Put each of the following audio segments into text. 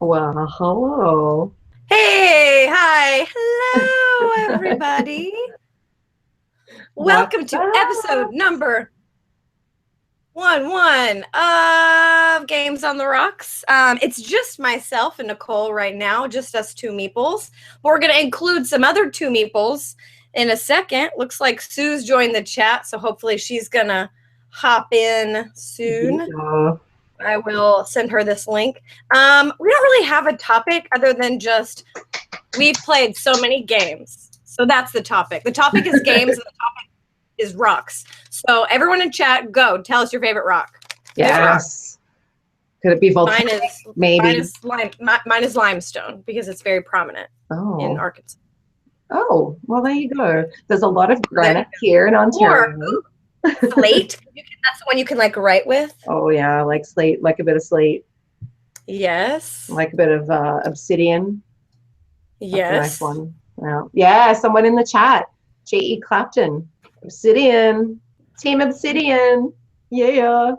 Well, hello. Hey, hi, hello, everybody. What's Welcome to up? episode number 11 of Games on the Rocks. It's just myself and Nicole right now, just us two meeples. We're going to include some other two meeples in a second. Looks like Sue's joined the chat, so hopefully she's going to hop in soon. Yeah. I will send her this link. We don't really have a topic other than just we've played so many games. So that's the topic. The topic is games and the topic is rocks. So everyone in chat, go. Tell us your favorite rock. Yes. Could it be volcanic? Maybe. Mine is limestone because it's very prominent in Arkansas. Oh, well, there you go. There's a lot of granite here in Ontario. Or slate. That's the one you can like write with. Oh, yeah, like slate, like a bit of slate. Yes. Like a bit of obsidian. Yes. That's a nice one. Yeah, someone in the chat. J.E. Clapton. Obsidian. Team Obsidian. Yeah.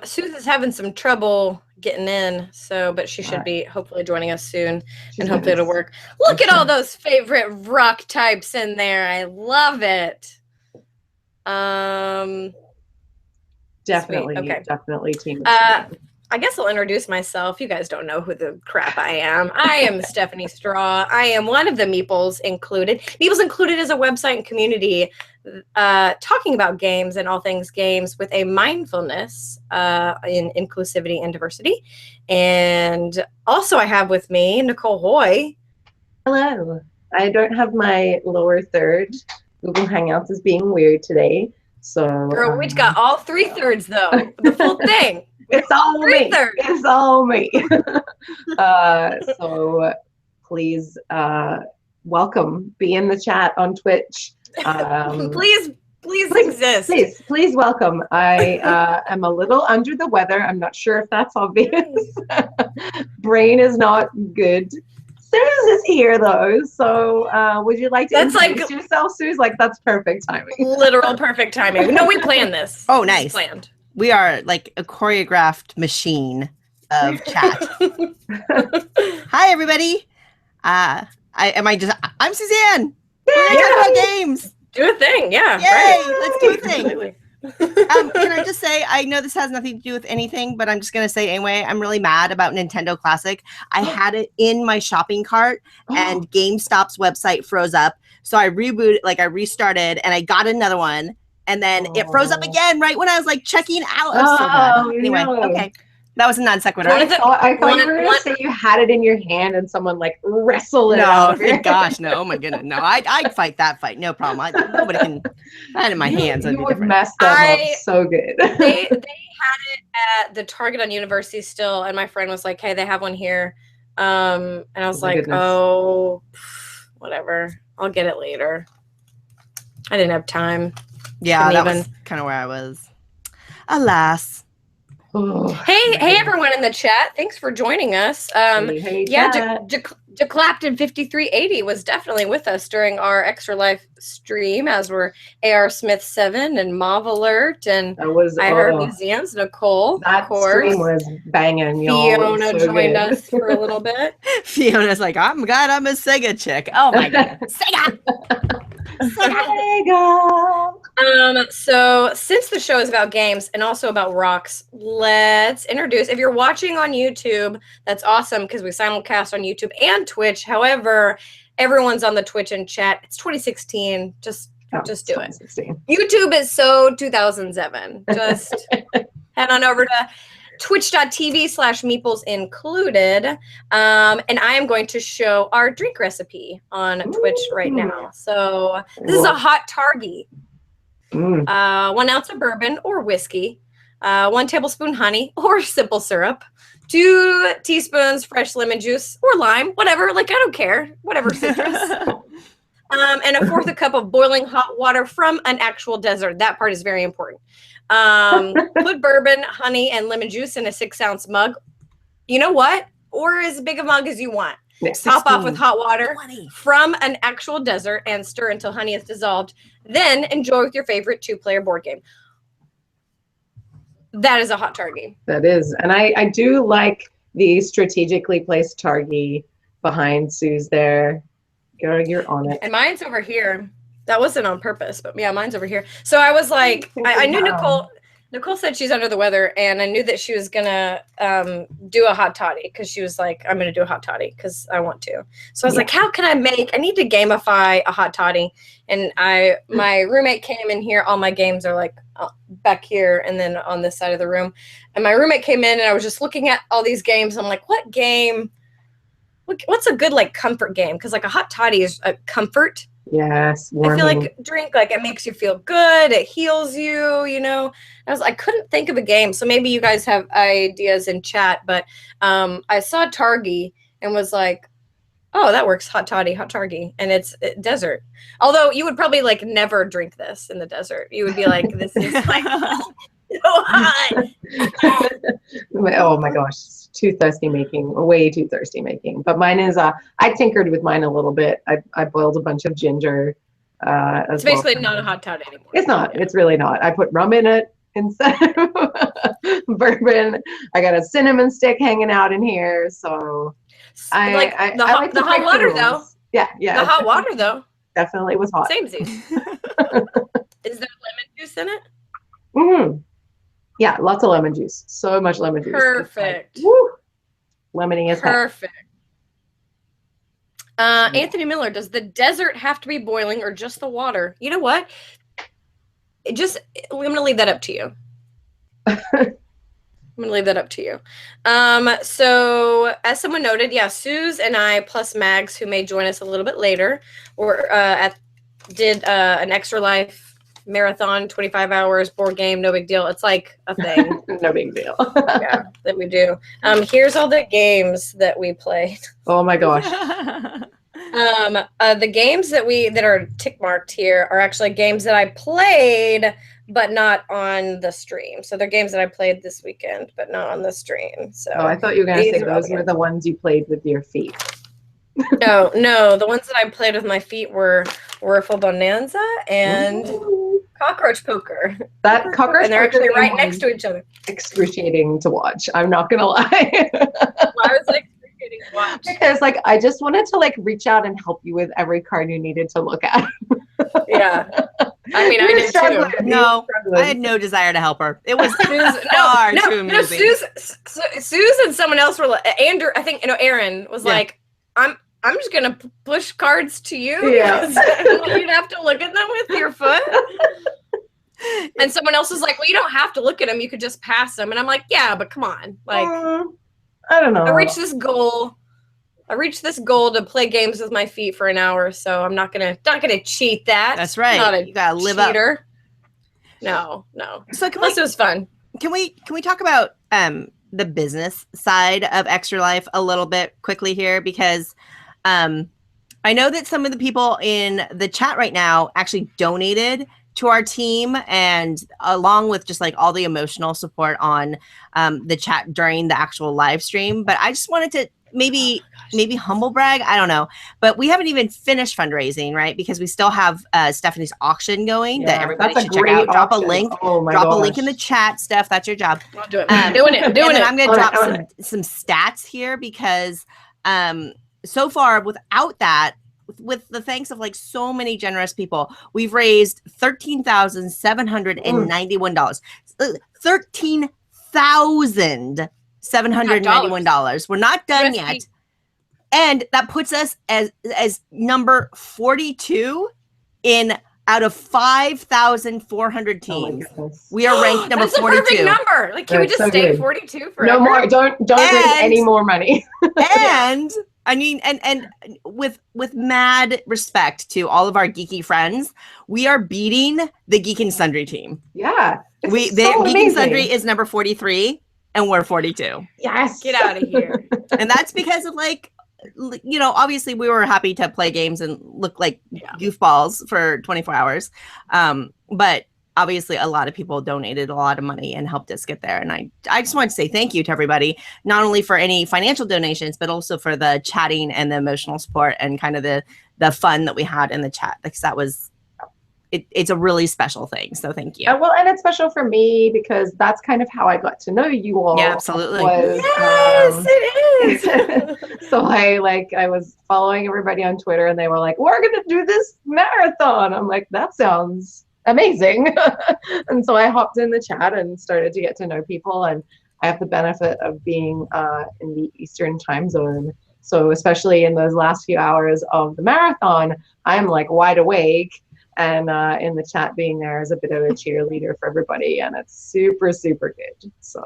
Susan's having some trouble getting in, but she should be hopefully joining us soon, and hopefully it'll work. Look at all those favorite rock types in there. I love it. Definitely, okay. Definitely Team Obsidian. I guess I'll introduce myself. You guys don't know who the crap I am. I am Stephanie Straw. I am one of the Meeples Included. Meeples Included is a website and community talking about games and all things games with a mindfulness in inclusivity and diversity. And also I have with me Nicole Hoy. Hello. I don't have my lower third. Google Hangouts is being weird today. So girl, we got all 3/3 though. The full thing. It's all me. It's all me. So please welcome. Be in the chat on Twitch. Please exist. Please welcome. I am a little under the weather. I'm not sure if that's obvious. Brain is not good. Suze is here though, so would you like to introduce yourself, Suze? Like that's perfect timing. Literal perfect timing. No, we planned this. Oh, nice. Planned. We are like a choreographed machine of chat. Hi, everybody. I'm Suzanne. We're gonna talk about games. Do a thing, yeah. Yay! Right. Let's do a thing. Can I just say, I know this has nothing to do with anything, but I'm just gonna say anyway, I'm really mad about Nintendo Classic. I had it in my shopping cart, and GameStop's website froze up. So I restarted, and I got another one. And then it froze up again right when I was like checking out. Anyway, okay. That was a non sequitur. I thought you were going to say you had it in your hand and someone like wrestled it. No, thank gosh, no. Oh my goodness, no. I'd fight that fight, no problem. Nobody can. I had it in my hands. You would mess that up so good. They had it at the Target on University still, and my friend was like, "Hey, they have one here," and I was like, goodness. "Oh, whatever. I'll get it later." I didn't have time. Yeah, that was kind of where I was. Alas. Hey, everyone in the chat. Thanks for joining us. Clapton 5380 was definitely with us during our Extra Life stream, as were AR Smith 7 and Mauve Alert, and I heard Museums, Nicole. That stream was banging, y'all. Fiona joined us for a little bit. Fiona's like, I'm glad I'm a Sega chick. Oh my god. Sega! So since the show is about games and also about rocks, let's introduce, if you're watching on YouTube, that's awesome because we simulcast on YouTube and Twitch. However, everyone's on the Twitch and chat. It's 2016. Just do it. YouTube is so 2007. Just head on over to twitch.tv/meeples included. And I am going to show our drink recipe on Twitch right now. So this is a hot targy. 1 ounce of bourbon or whiskey, 1 tablespoon honey or simple syrup, 2 teaspoons fresh lemon juice or lime, whatever, like I don't care, whatever citrus. And 1/4 cup of boiling hot water from an actual desert. That part is very important. Put bourbon, honey, and lemon juice in a 6-ounce mug. You know what? Or as big a mug as you want. Top off with hot water from an actual desert and stir until honey is dissolved. Then enjoy with your favorite 2-player board game. That is a hot target. That is. And I do like the strategically placed target behind Sue's there. You're on it. And mine's over here. That wasn't on purpose, but yeah, mine's over here. So I was like, I knew Nicole said she's under the weather, and I knew that she was gonna do a hot toddy because she was like, I'm gonna do a hot toddy because I want to. So I was like, how can I need to gamify a hot toddy? And my roommate came in here. All my games are like back here and then on this side of the room. And my roommate came in, and I was just looking at all these games. I'm like, what game? What's a good like comfort game? Because like a hot toddy is a comfort. Yes, warming. I feel like drink, like it makes you feel good. It heals you, you know. I couldn't think of a game. So maybe you guys have ideas in chat, but I saw Targi and was like, oh, that works. Hot Targi. And it's desert. Although you would probably like never drink this in the desert. You would be like, this is like so hot. Oh my gosh. Way too thirsty making. But mine is, I tinkered with mine a little bit. I boiled a bunch of ginger. It's basically not a hot toddy anymore. It's not. It's really not. I put rum in it instead of bourbon. I got a cinnamon stick hanging out in here. So I like the hot water though. Yeah. The hot water though. Definitely was hot. Samesies. Is there lemon juice in it? Mm-hmm. Yeah, lots of lemon juice. So much lemon juice. Perfect. Like, woo, lemony as heck. Perfect. Anthony Miller, does the desert have to be boiling or just the water? You know what? I'm going to leave that up to you. So as someone noted, yeah, Suze and I plus Mags, who may join us a little bit later, did an Extra Life marathon, 25 hours, board game, no big deal. It's like a thing. No big deal. Yeah, that we do. Here's all the games that we played. Oh my gosh. The games that are tick marked here are actually games that I played, but not on the stream. So they're games that I played this weekend, but not on the stream. So I thought you were going to say those were the ones you played with your feet. No, the ones that I played with my feet were Wiffle Bonanza and Cockroach Poker. That cockroach, and they're actually right next to each other. Excruciating to watch. I'm not gonna lie. Why was it excruciating to watch? Because like I just wanted to like reach out and help you with every card you needed to look at. Yeah. I mean, I did too. No, I had no desire to help her. It was far too amusing. Suze and someone else were like, Andrew, I think, Aaron was like, I'm just gonna push cards to you. Yeah. You'd have to look at them with your foot. And someone else was like, well, you don't have to look at them. You could just pass them. And I'm like, yeah, but come on. Like, I don't know. I reached this goal to play games with my feet for an hour. So I'm not gonna cheat that. That's right. You gotta live cheater. up. No. So it was fun. Can we talk about the business side of Extra Life a little bit quickly here? Because I know that some of the people in the chat right now actually donated to our team, and along with just like all the emotional support on the chat during the actual live stream. But I just wanted to maybe humble brag. I don't know, but we haven't even finished fundraising, right? Because we still have Stephanie's auction going that everybody should check out. Drop a link. Drop a link in the chat, Steph. That's your job. I'll do it. Doing it. I'm going to drop some stats here because so far without that, with the thanks of like so many generous people, we've raised $13,791. $13,791. We're not done yet. And that puts us as number 42 out of 5,400 teams. We are ranked number 42. That's a perfect number. Like, can we just stay 42 forever? No more. Don't raise any more money. And I mean, and with mad respect to all of our geeky friends, we are beating the Geek and Sundry team. Yeah. Geek and Sundry is number 43 and we're 42. Yes. Get out of here. And that's because of like, obviously we were happy to play games and look like goofballs for 24 hours. But obviously a lot of people donated a lot of money and helped us get there. And I just want to say thank you to everybody, not only for any financial donations, but also for the chatting and the emotional support and kind of the fun that we had in the chat, because it's a really special thing. So thank you. Well, and it's special for me because that's kind of how I got to know you all. Yeah, absolutely. Yes, it is. So I was following everybody on Twitter and they were like, we're gonna do this marathon. I'm like, that sounds amazing. And so I hopped in the chat and started to get to know people, and I have the benefit of being in the Eastern time zone. So especially in those last few hours of the marathon, I'm like wide awake, and in the chat being there is a bit of a cheerleader for everybody, and it's super, super good. So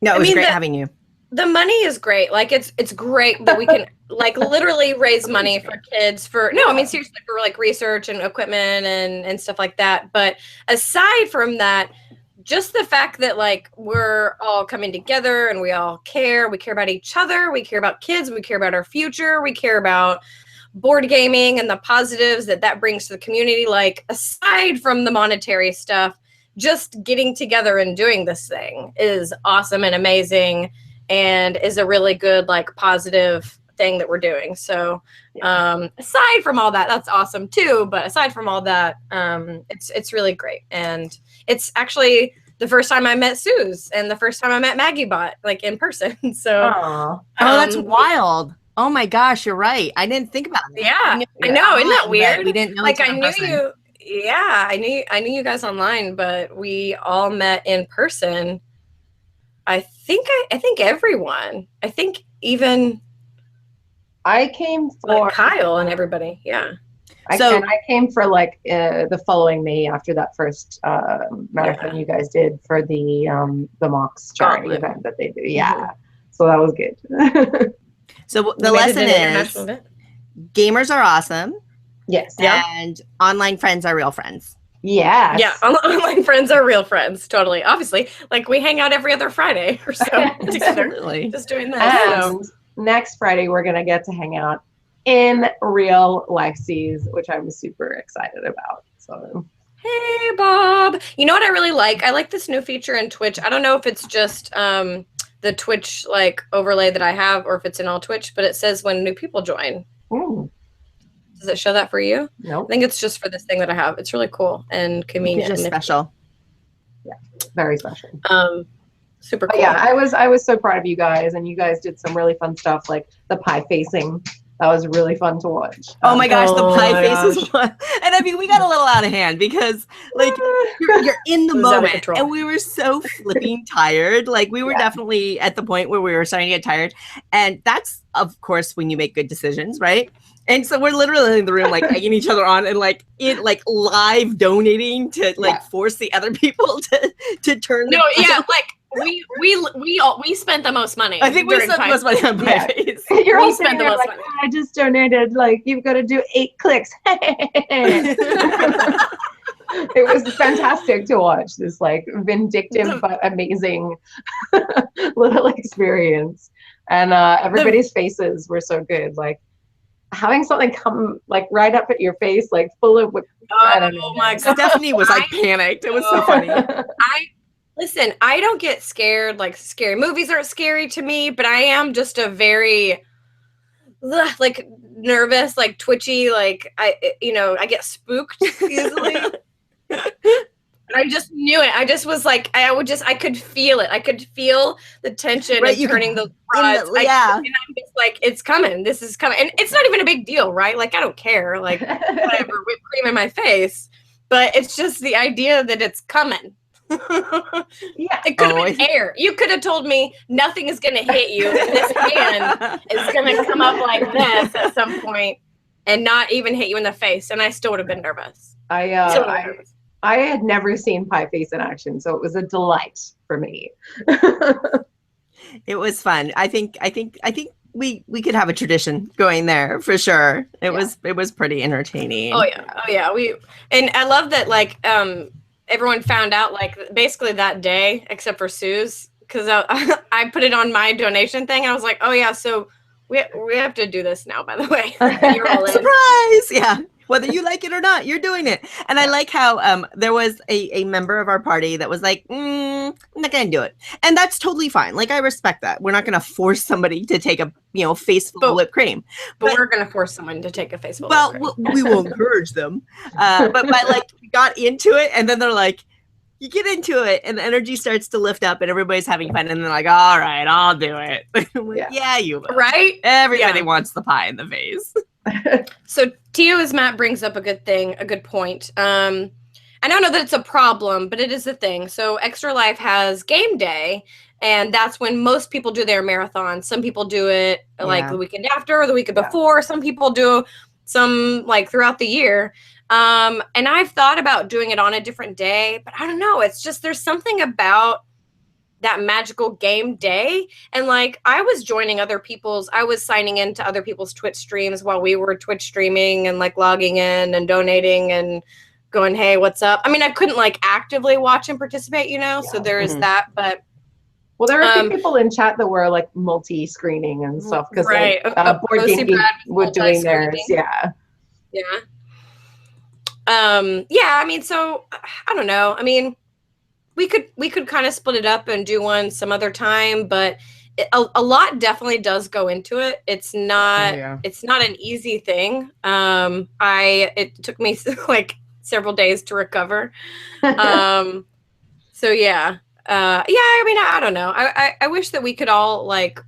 no, it was great having you. The money is great. Like it's great that we can like literally raise money for kids seriously for like research and equipment and stuff like that. But aside from that, just the fact that like we're all coming together and we all care. We care about each other. We care about kids. We care about our future. We care about board gaming and the positives that brings to the community. Like aside from the monetary stuff, just getting together and doing this thing is awesome and amazing, and is a really good like positive thing that we're doing. So aside from all that, that's awesome too. But aside from all that, it's really great. And it's actually the first time I met Suze and the first time I met MaggieBot like in person. So that's wild. Oh my gosh, you're right. I didn't think about that. Yeah, I know. Isn't that weird? We didn't know. Like I knew you. Yeah, I knew you guys online, but we all met in person. I think everyone. I think even I came for like Kyle and everybody. Yeah. I came for like the following May after that first marathon you guys did for the Mox charity event that they do. Yeah. Mm-hmm. So that was good. So the lesson is gamers are awesome. Yes. And online friends are real friends. Yes. Yeah. Online friends are real friends. Totally. Obviously, like we hang out every other Friday or so together. Just doing that. And next Friday, we're going to get to hang out in real life seas, which I'm super excited about. So. Hey, Bob. You know what I really like? I like this new feature in Twitch. I don't know if it's just the Twitch like overlay that I have or if it's in all Twitch, but it says when new people join. Ooh. Does it show that for you? No. I think it's just for this thing that I have. It's really cool and convenient. It's just special. Yeah, very special. Super cool. Yeah, I was so proud of you guys, and you guys did some really fun stuff like the pie facing. That was really fun to watch. Oh my gosh, the pie faces one. And I mean, we got a little out of hand because like you're in the moment and we were so flipping tired. Like we were definitely at the point where we were starting to get tired. And that's, of course, when you make good decisions, right? And so we're literally in the room, like egging each other on and like live donating to force the other people to turn. No, like we spent the most money. I think we spent the most money on pie face. You're all spent the most money. I just donated. Like you've got to do 8 clicks. It was fantastic to watch this like vindictive but amazing little experience, and everybody's faces were so good. Like having something come like right up at your face, like full of. Oh my God, Stephanie was like panicked. It was so funny. Listen, I don't get scared. Like scary movies aren't scary to me, but I am just a very like nervous, like twitchy, like I get spooked easily. I just knew it. I just was like, I could feel it. I could feel the tension and turning the rods. And I'm just like, it's coming. This is coming. And it's not even a big deal, right? Like, I don't care. Like, whatever, whipped cream in my face. But it's just the idea that it's coming. It could have been air. You could have told me nothing is going to hit you. And this hand is going to come up like this at some point and not even hit you in the face. And I still would have been nervous. I had never seen pie face in action, so it was a delight for me. It was fun. I think we could have a tradition going there for sure. It was pretty entertaining. Oh yeah. And I love that like everyone found out like basically that day except for Suze, because I put it on my donation thing and I was like, oh yeah, so we have to do this now, by the way. You're all in. Surprise! Yeah. Whether you like it or not, you're doing it. And I like how there was a member of our party that was like, I'm not going to do it. And that's totally fine. Like, I respect that. We're not going to force somebody to take a, face full of whipped cream. But we're going to force someone to take a face full well, of whipped cream. we will encourage them. But we got into it, and then they're like, you get into it, and the energy starts to lift up, and everybody's having fun, and they're like, all right, I'll do it. Like, yeah, you will. Right? Everybody wants the pie in the face. So Tio, as Matt brings up a good point. I don't know that it's a problem, but it is a thing. So Extra Life has game day, and that's when most people do their marathon. Some people do it like the weekend after or the weekend before. Some people do some like throughout the year. And I've thought about doing it on a different day, but I don't know. It's just there's something about that magical game day. And like I was signing into other people's Twitch streams while we were Twitch streaming and like logging in and donating and going, hey, what's up? I mean, I couldn't like actively watch and participate, so there is that, but well, there are a few people in chat that were like multi-screening and stuff because Board Game Geek were doing theirs. Yeah. I mean, so I don't know. I mean, we could kind of split it up and do one some other time, but a lot definitely does go into it. It's not an easy thing. It took me like several days to recover. So yeah. I mean, I don't know. I wish that we could all like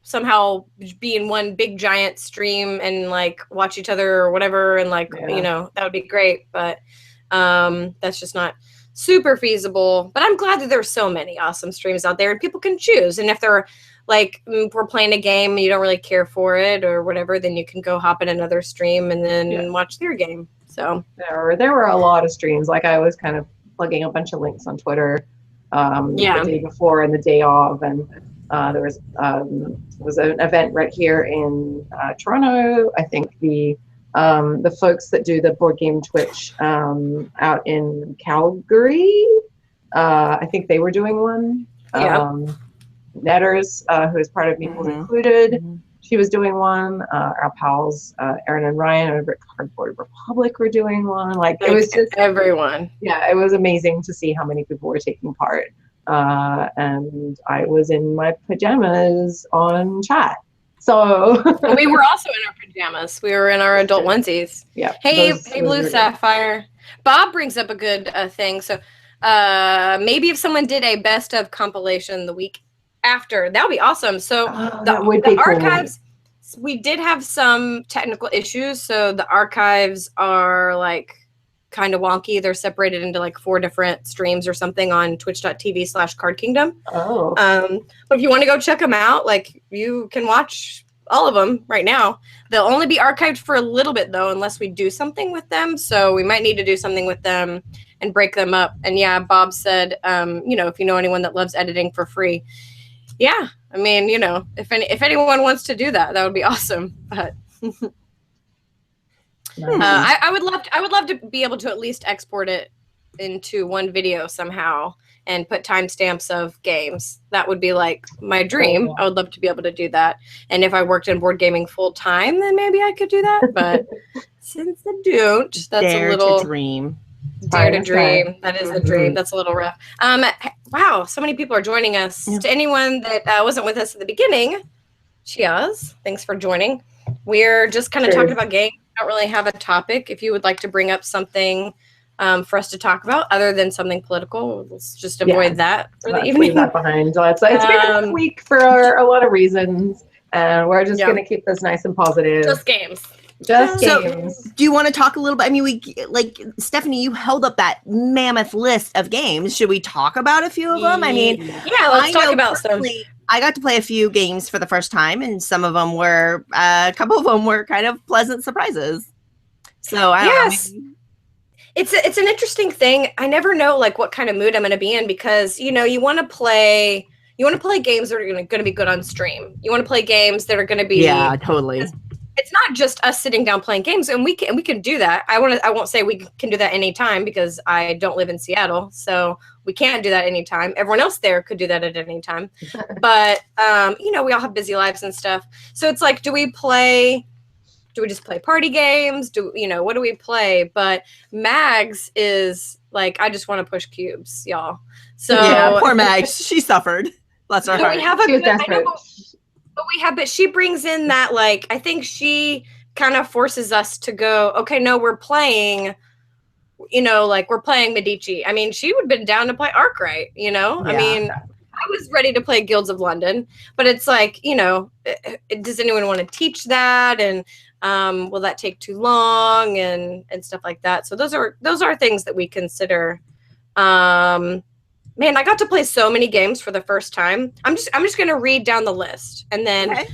somehow be in one big giant stream and like watch each other or whatever. And like, that would be great, but that's just not super feasible. But I'm glad that there's so many awesome streams out there and people can choose. And if they're like, we're playing a game and you don't really care for it or whatever, then you can go hop in another stream and then watch their game. So there were a lot of streams. Like I was kind of plugging a bunch of links on Twitter the day before and the day of, and there was an event right here in Toronto. I think the folks that do the board game Twitch out in Calgary, I think they were doing one. Netters, who is part of Meeples Included, she was doing one. Our pals Aaron and Ryan over at Cardboard Republic were doing one. Like it was just everyone. Yeah, it was amazing to see how many people were taking part. And I was in my pajamas on chat. So we were also in our pajamas. We were in our adult onesies. Yeah. Hey, Blue Sapphire. Bob brings up a good thing. So maybe if someone did a best of compilation the week after, that would be awesome. So the archives, we did have some technical issues. So the archives are like kind of wonky. They're separated into like 4 different streams or something on twitch.tv/Card Kingdom. But if you want to go check them out, like you can watch all of them right now. They'll only be archived for a little bit though, unless we do something with them. So we might need to do something with them and break them up. And yeah, Bob said, if you know anyone that loves editing for free, yeah, I mean, if anyone wants to do that, that would be awesome. But I would love to be able to at least export it into one video somehow and put timestamps of games. That would be like my dream. I would love to be able to do that. And if I worked in board gaming full time, then maybe I could do that. But since I don't, that's a little dream. Dare to dream. That is the dream. That's a little rough. Wow, so many people are joining us. To anyone that wasn't with us at the beginning, cheers. Thanks for joining. We're just kind of talking about games. We don't really have a topic. If you would like to bring up something for us to talk about other than something political, let's just avoid that for the evening. Leave that behind. It's been a good week for a lot of reasons, and we're just going to keep this nice and positive. Just games. Just games. Do you want to talk a little bit? I mean, Stephanie, you held up that mammoth list of games. Should we talk about a few of them? I mean, let's talk about some. I got to play a few games for the first time, and some of them were, a couple of them were kind of pleasant surprises. So I don't know. It's an interesting thing. I never know like what kind of mood I'm going to be in because you want to play games that are going to be good on stream. You want to play games that are going to be totally. It's not just us sitting down playing games, and we can do that. I won't say we can do that anytime because I don't live in Seattle, so we can't do that anytime. Everyone else there could do that at any time, but we all have busy lives and stuff. So it's like, do we play do we just play party games? What do we play? But Mags is like, I just want to push cubes, y'all. So yeah, poor Mags, she suffered. Bless her so heart. we have a She was good, I know, desperate. but she brings in that, like, I think she kind of forces us to go, okay, no, we're playing, like we're playing Medici. I mean, she would have been down to play Arkwright, Yeah. I mean, I was ready to play Guilds of London, but it's like, does anyone want to teach that? And will that take too long and stuff like that? So those are things that we consider. Man, I got to play so many games for the first time. I'm just going to read down the list, and then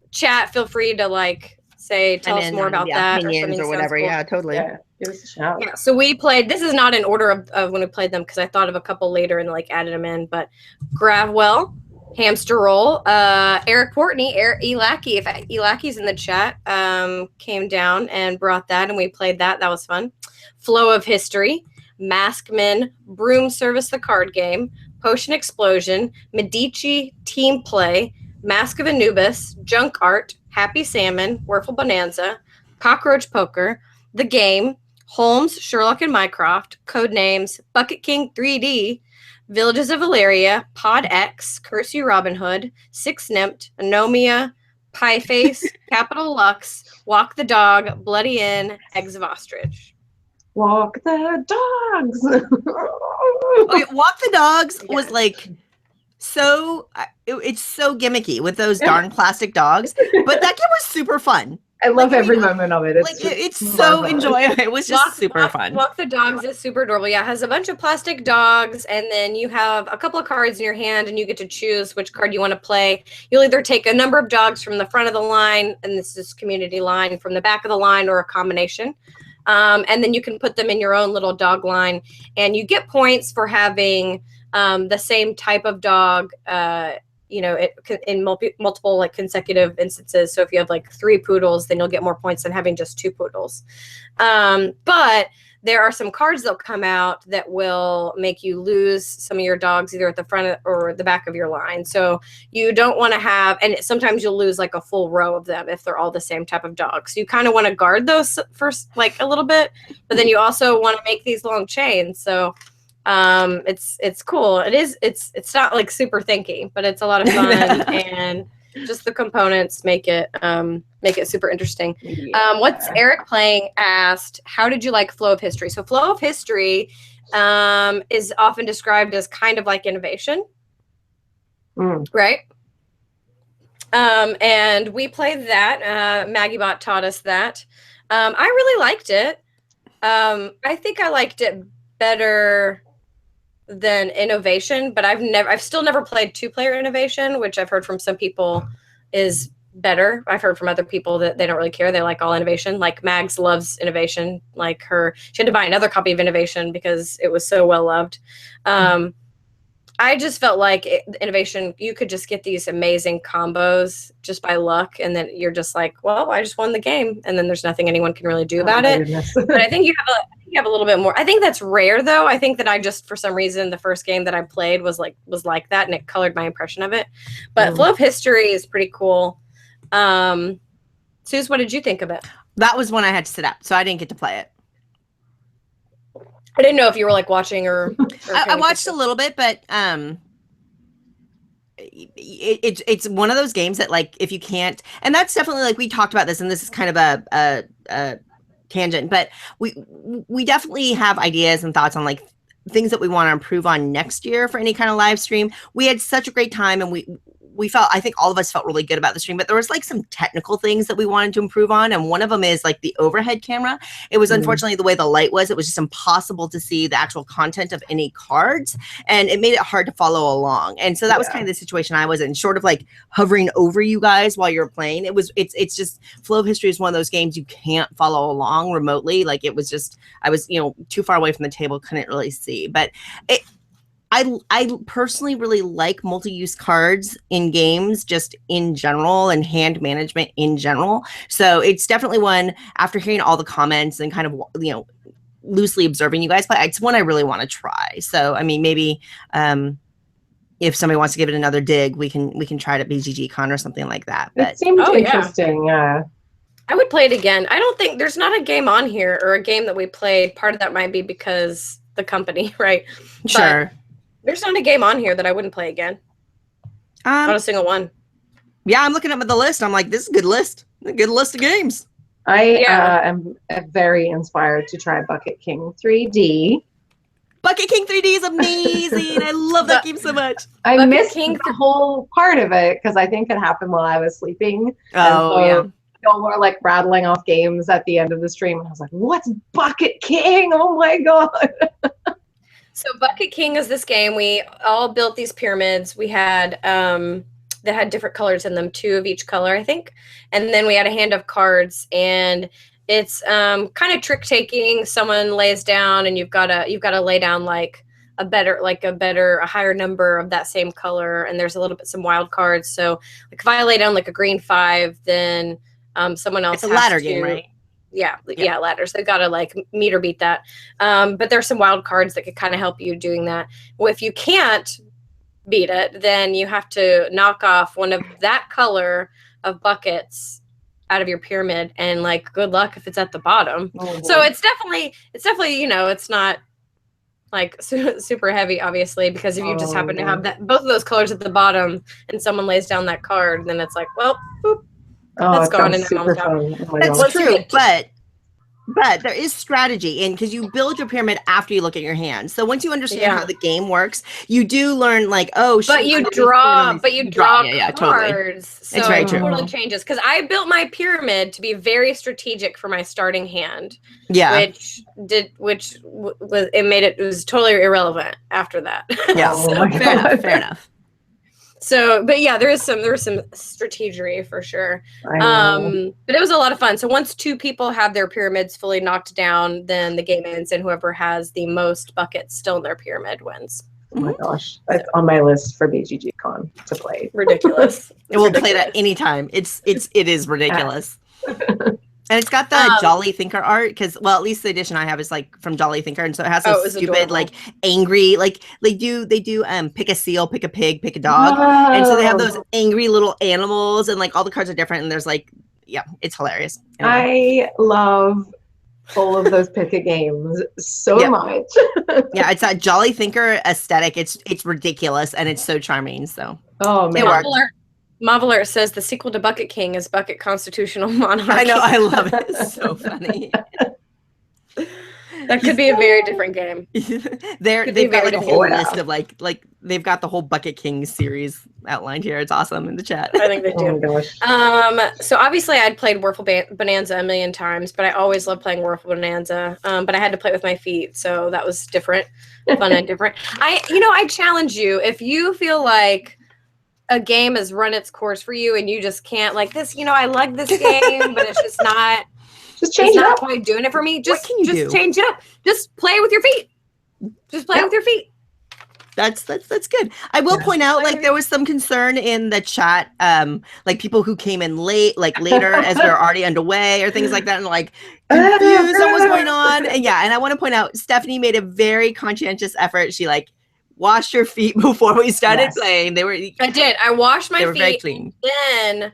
chat, feel free to like tell us more about that opinions or whatever. Cool. Yeah, totally. Yeah, give us a shout. Yeah, so we played, this is not in order of when we played them because I thought of a couple later and like added them in, but Gravwell, Hamster Roll, Eric Portney, Elaki, if Elaki's in the chat, came down and brought that, and we played that. That was fun. Flow of History, Maskman, Broom Service the card game, Potion Explosion, Medici Team Play, Mask of Anubis, Junk Art, Happy Salmon, Werfel Bonanza, Cockroach Poker, The Game, Holmes, Sherlock and Mycroft, Codenames, Bucket King 3D, Villages of Valeria, Pod X, Curse You Robin Hood, Six Nimpt, Anomia, Pie Face, Capital Lux, Walk the Dog, Bloody Inn, Eggs of Ostrich. Walk the dogs. Okay, Walk the Dogs was like it's so gimmicky with those darn plastic dogs, but that game was super fun. I love every moment of it. It's so enjoyable. It was just super fun. Walk the Dogs is super adorable. Yeah, it has a bunch of plastic dogs, and then you have a couple of cards in your hand, and you get to choose which card you want to play. You'll either take a number of dogs from the front of the line, and this is community line, from the back of the line, or a combination. And then you can put them in your own little dog line, and you get points for having the same type of dog, in multiple like consecutive instances. So if you have like 3 poodles, then you'll get more points than having just 2 poodles. But there are some cards that'll come out that will make you lose some of your dogs either at the front or the back of your line. So you don't want to have, and sometimes you'll lose like a full row of them if they're all the same type of dog. So you kind of want to guard those first, like a little bit, but then you also want to make these long chains. So it's cool. It's not like super thinky, but it's a lot of fun, and just the components make it super interesting. What's Eric Playing asked, how did you like Flow of History? So Flow of History is often described as kind of like innovation, right? And we played that. MaggieBot taught us that. I really liked it. I think I liked it better than Innovation, but I've still never played 2-player Innovation, which I've heard from some people is better. I've heard from other people that they don't really care. They like all Innovation. Like Mags loves Innovation. Like she had to buy another copy of Innovation because it was so well loved. I just felt like Innovation, you could just get these amazing combos just by luck, and then you're just like, well, I just won the game, and then there's nothing anyone can really do about it. But I think you have a little bit more. I think that's rare, though. I think that I just, for some reason, the first game that I played was like that, and it colored my impression of it. But Flow of History is pretty cool. Suze, what did you think of it? That was when I had to sit out, so I didn't get to play it. I didn't know if you were like watching or I watched a little bit, but it's one of those games that, like, if you can't, and that's definitely, like, we talked about this, and this is kind of a tangent, but we definitely have ideas and thoughts on like things that we want to improve on next year for any kind of live stream. We had such a great time, and we felt, I think all of us felt really good about the stream, but there was like some technical things that we wanted to improve on. And one of them is like the overhead camera. It was unfortunately the way the light was, it was just impossible to see the actual content of any cards, and it made it hard to follow along. And so that was kind of the situation I was in, short of like hovering over you guys while you're playing. It's just, Flow of History is one of those games you can't follow along remotely. Like it was just, I was, too far away from the table, couldn't really see, but I personally really like multi-use cards in games, just in general, and hand management in general. So it's definitely one, after hearing all the comments and kind of, loosely observing you guys play, it's one I really want to try. So, I mean, maybe if somebody wants to give it another dig, we can try it at BGG Con or something like that. But, it seemed interesting, yeah. I would play it again. I don't think there's not a game on here or a game that we played. Part of that might be because the company, right? Sure. But there's not a game on here that I wouldn't play again. Not a single one. Yeah, I'm looking at the list. I'm like, this is a good list. A good list of games. I am very inspired to try Bucket King 3D. Bucket King 3D is amazing. I love that game so much. I missed the whole part of it because I think it happened while I was sleeping. Oh, yeah. Y'all were like rattling off games at the end of the stream, and I was like, "What's Bucket King? Oh my god!" So Bucket King is this game. We all built these pyramids. We had that had different colors in them, 2 of each color, I think, and then we had a hand of cards, and it's kind of trick taking. Someone lays down, and you've got to lay down like a higher number of that same color, and there's a little bit some wild cards. So like if I lay down like a green 5, then someone else. It's a ladder game, right? Yeah, ladders. They've got to like meet or beat that. But there's some wild cards that could kind of help you doing that. Well, if you can't beat it, then you have to knock off one of that color of buckets out of your pyramid, and like good luck if it's at the bottom. So it's definitely it's not like super heavy, obviously, because if you just happen to have both of those colors at the bottom and someone lays down that card, then it's like, well, boop, that's gone and super fun. That's true, but there is strategy in because you build your pyramid after you look at your hand. So once you understand how the game works, you do learn like, but you draw cards. Totally. So it's very true. It totally changes because I built my pyramid to be very strategic for my starting hand. Yeah, it was totally irrelevant after that. Yeah, fair enough. So, but yeah, there was some strategery for sure. But it was a lot of fun. So once 2 people have their pyramids fully knocked down, then the game ends, and whoever has the most buckets still in their pyramid wins. Oh my gosh, that's on my list for BGG Con to play. Ridiculous. We'll play that anytime. It is ridiculous. And it's got the Jolly Thinker art because, well, at least the edition I have is like from Jolly Thinker, and so it has those stupid, adorable. Like angry, like they do pick a seal, pick a pig, pick a dog, and so they have those angry little animals, and like all the cards are different, and there's like, yeah, it's hilarious. Anyway. I love all of those pick a games so much. Yeah, it's that Jolly Thinker aesthetic. It's ridiculous, and it's so charming. So man, it works. Marveler says the sequel to Bucket King is Bucket Constitutional Monarchy. I know, I love it. It's so funny. That could be a very different game. They've got like a whole list of like they've got the whole Bucket King series outlined here. It's awesome in the chat. I think they do. Oh my gosh. So obviously I'd played Wurfel Bonanza a million times, but I always loved playing Wurfel Bonanza. But I had to play it with my feet, so that was different, fun and different. I challenge you, if you feel like a game has run its course for you and you just can't like this, I like this game, but it's just not. Just change it up. Quite doing it for me. Just do? Change it up. Just play with your feet. Just play with your feet. That's good. I will point out, like, there was some concern in the chat, like people who came in late, like later as we were already underway or things like that, and like confused on what's going on. And I want to point out, Stephanie made a very conscientious effort. She like washed her feet before we started playing. I did. I washed my feet. They were very clean. Then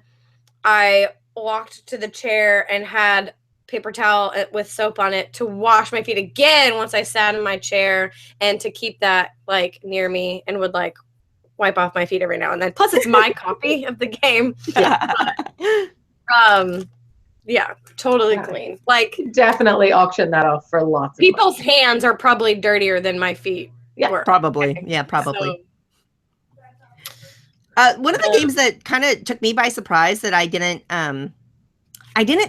I walked to the chair and had paper towel with soap on it to wash my feet again once I sat in my chair, and to keep that like near me, and would like wipe off my feet every now and then. Plus it's my copy of the game. Totally clean. Like definitely auction that off for lots of people's money. hands are probably dirtier than my feet. Yeah, probably. Yeah, probably. So, one of the games that kind of took me by surprise that I didn't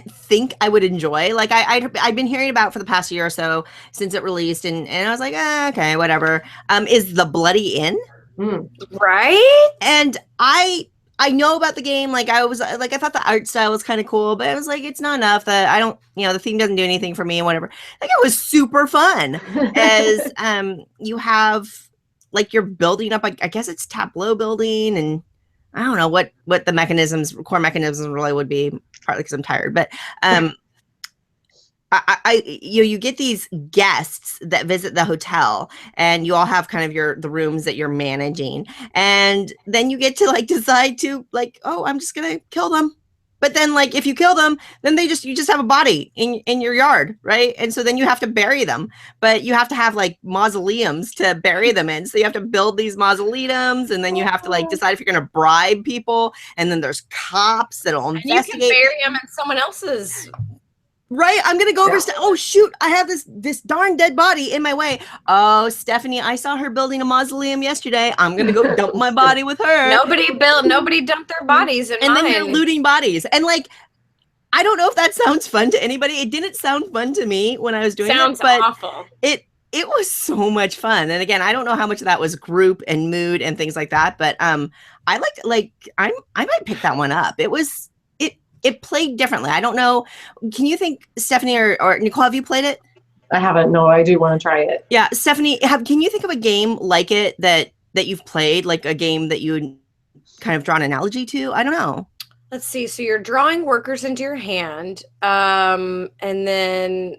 think I would enjoy, like I've been hearing about for the past year or so since it released, and I was like, okay, whatever. Is The Bloody Inn, right? And I know about the game. Like I thought the art style was kind of cool, but I was like, it's not enough. That I don't, the theme doesn't do anything for me and whatever. Like it was super fun. As you have like you're building up. I guess it's tableau building, and I don't know what the core mechanisms really would be. Partly because I'm tired, but you get these guests that visit the hotel, and you all have kind of the rooms that you're managing, and then you get to like decide to like, oh, I'm just gonna kill them. But then, like, if you kill them, then you just have a body in your yard, right? And so then you have to bury them, but you have to have like mausoleums to bury them in. So you have to build these mausoleums, and then you have to like decide if you're going to bribe people, and then there's cops that'll investigate. And you can bury them in someone else's. Right, I'm gonna go over. Oh shoot, I have this darn dead body in my way. Oh, Stephanie, I saw her building a mausoleum yesterday. I'm gonna go dump my body with her. Nobody dumped their bodies in and mine. then you're looting bodies. And like, I don't know if that sounds fun to anybody. It didn't sound fun to me when I was doing it, but awful. It was so much fun. And again, I don't know how much of that was group and mood and things like that. But I I might pick that one up. It played differently. I don't know. Can you think, Stephanie or Nicole, have you played it? I haven't. No, I do want to try it. Yeah, Stephanie, can you think of a game like it that you've played, like a game that you would kind of draw an analogy to? I don't know. Let's see. So you're drawing workers into your hand, and then.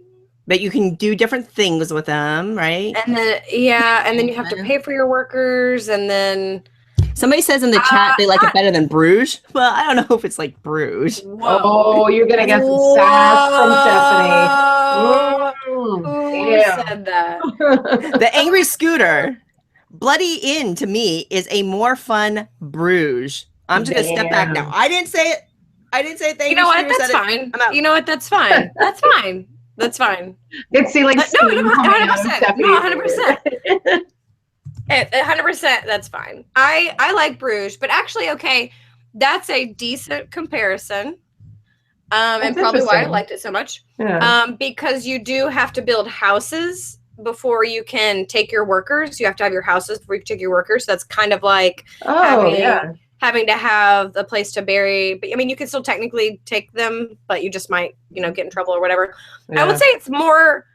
But you can do different things with them, right? And then and then you have to pay for your workers, and then. Somebody says in the chat they like it better than Bruges. Well, I don't know if it's like Bruges. Whoa. Oh, you're gonna get some sass from Stephanie. Who said that? The Angry Scooter. Bloody Inn to me is a more fun Bruges. I'm just gonna step back now. I didn't say it. Thank you know what? That's fine. You know what? That's fine. That's fine. That's fine. It's see like no, 100%. No, 100%. 100%, that's fine. I like Bruges, but actually, okay, that's a decent comparison. And probably why I liked it so much. Yeah. Because you do have to build houses before you can take your workers. You have to have your houses before you can take your workers. So that's kind of like having to have a place to bury. But I mean, you can still technically take them, but you just might, get in trouble or whatever. Yeah. I would say it's more.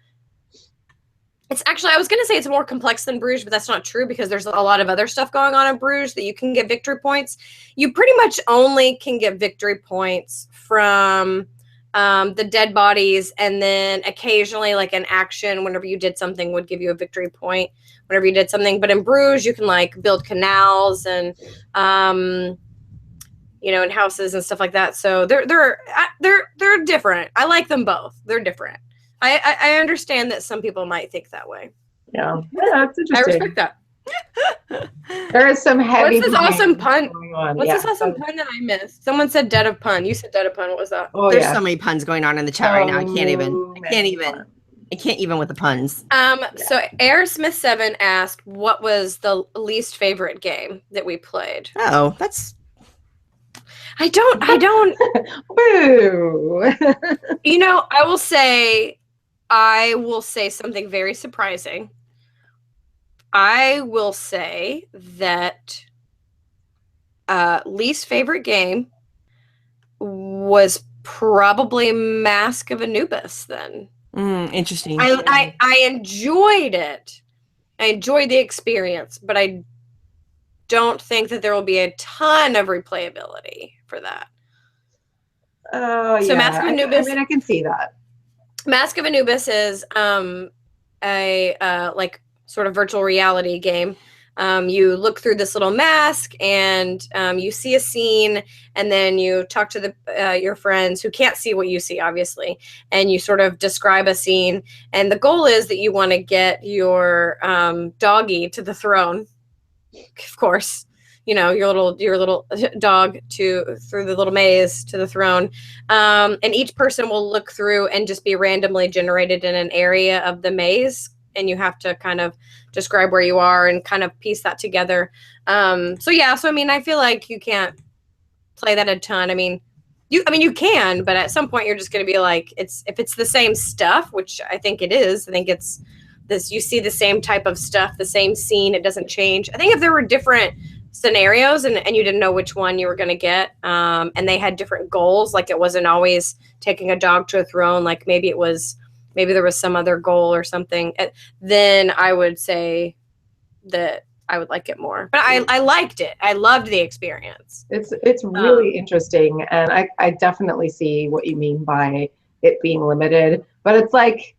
It's actually, I was going to say it's more complex than Bruges, but that's not true because there's a lot of other stuff going on in Bruges that you can get victory points. You pretty much only can get victory points from the dead bodies, and then occasionally like an action whenever you did something would give you a victory point whenever you did something. But in Bruges, you can like build canals and, and houses and stuff like that. So they're different. I like them both. They're different. I understand that some people might think that way. Yeah, that's interesting. I respect that. There is some heavy. What's this awesome pun? What's this awesome pun that I missed? Someone said dead of pun. You said dead of pun. What was that? Oh, there's so many puns going on in the chat right now. I can't even with the puns. So Air Smith7 asked, what was the least favorite game that we played? Oh, that's. I don't. Boo. I will say something very surprising. I will say that least favorite game was probably Mask of Anubis then. Interesting. I enjoyed it. I enjoyed the experience, but I don't think that there will be a ton of replayability for that. Oh, so yeah. Mask of Anubis. I can see that. Mask of Anubis is a like sort of virtual reality game. You look through this little mask and you see a scene, and then you talk to your friends who can't see what you see, obviously, and you sort of describe a scene. And the goal is that you want to get your doggy to the throne, of course. Your little dog through the little maze to the throne. And each person will look through and just be randomly generated in an area of the maze. And you have to kind of describe where you are and kind of piece that together. So I mean, I feel like you can't play that a ton. I mean, you can, but at some point you're just going to be like, if it's the same stuff, which I think it is. I think it's this, you see the same type of stuff, the same scene. It doesn't change. I think if there were different scenarios and you didn't know which one you were going to get, and they had different goals, like it wasn't always taking a dog to a throne, like maybe there was some other goal or something, then I would say that I would like it more. But I liked it. I loved the experience. It's really interesting, and I definitely see what you mean by it being limited. But it's like,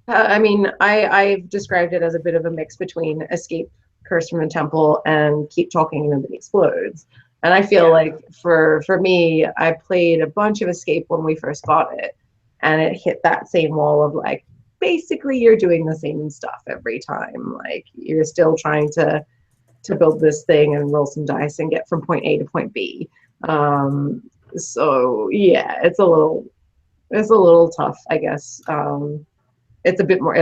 I've described it as a bit of a mix between Escape, Curse from a Temple, and Keep Talking and Nobody Explodes. And I feel Yeah. like for me, I played a bunch of Escape when we first got it, and it hit that same wall of like, basically you're doing the same stuff every time. Like you're still trying to build this thing and roll some dice and get from point A to point B. So yeah, it's a little tough, I guess. It's a bit more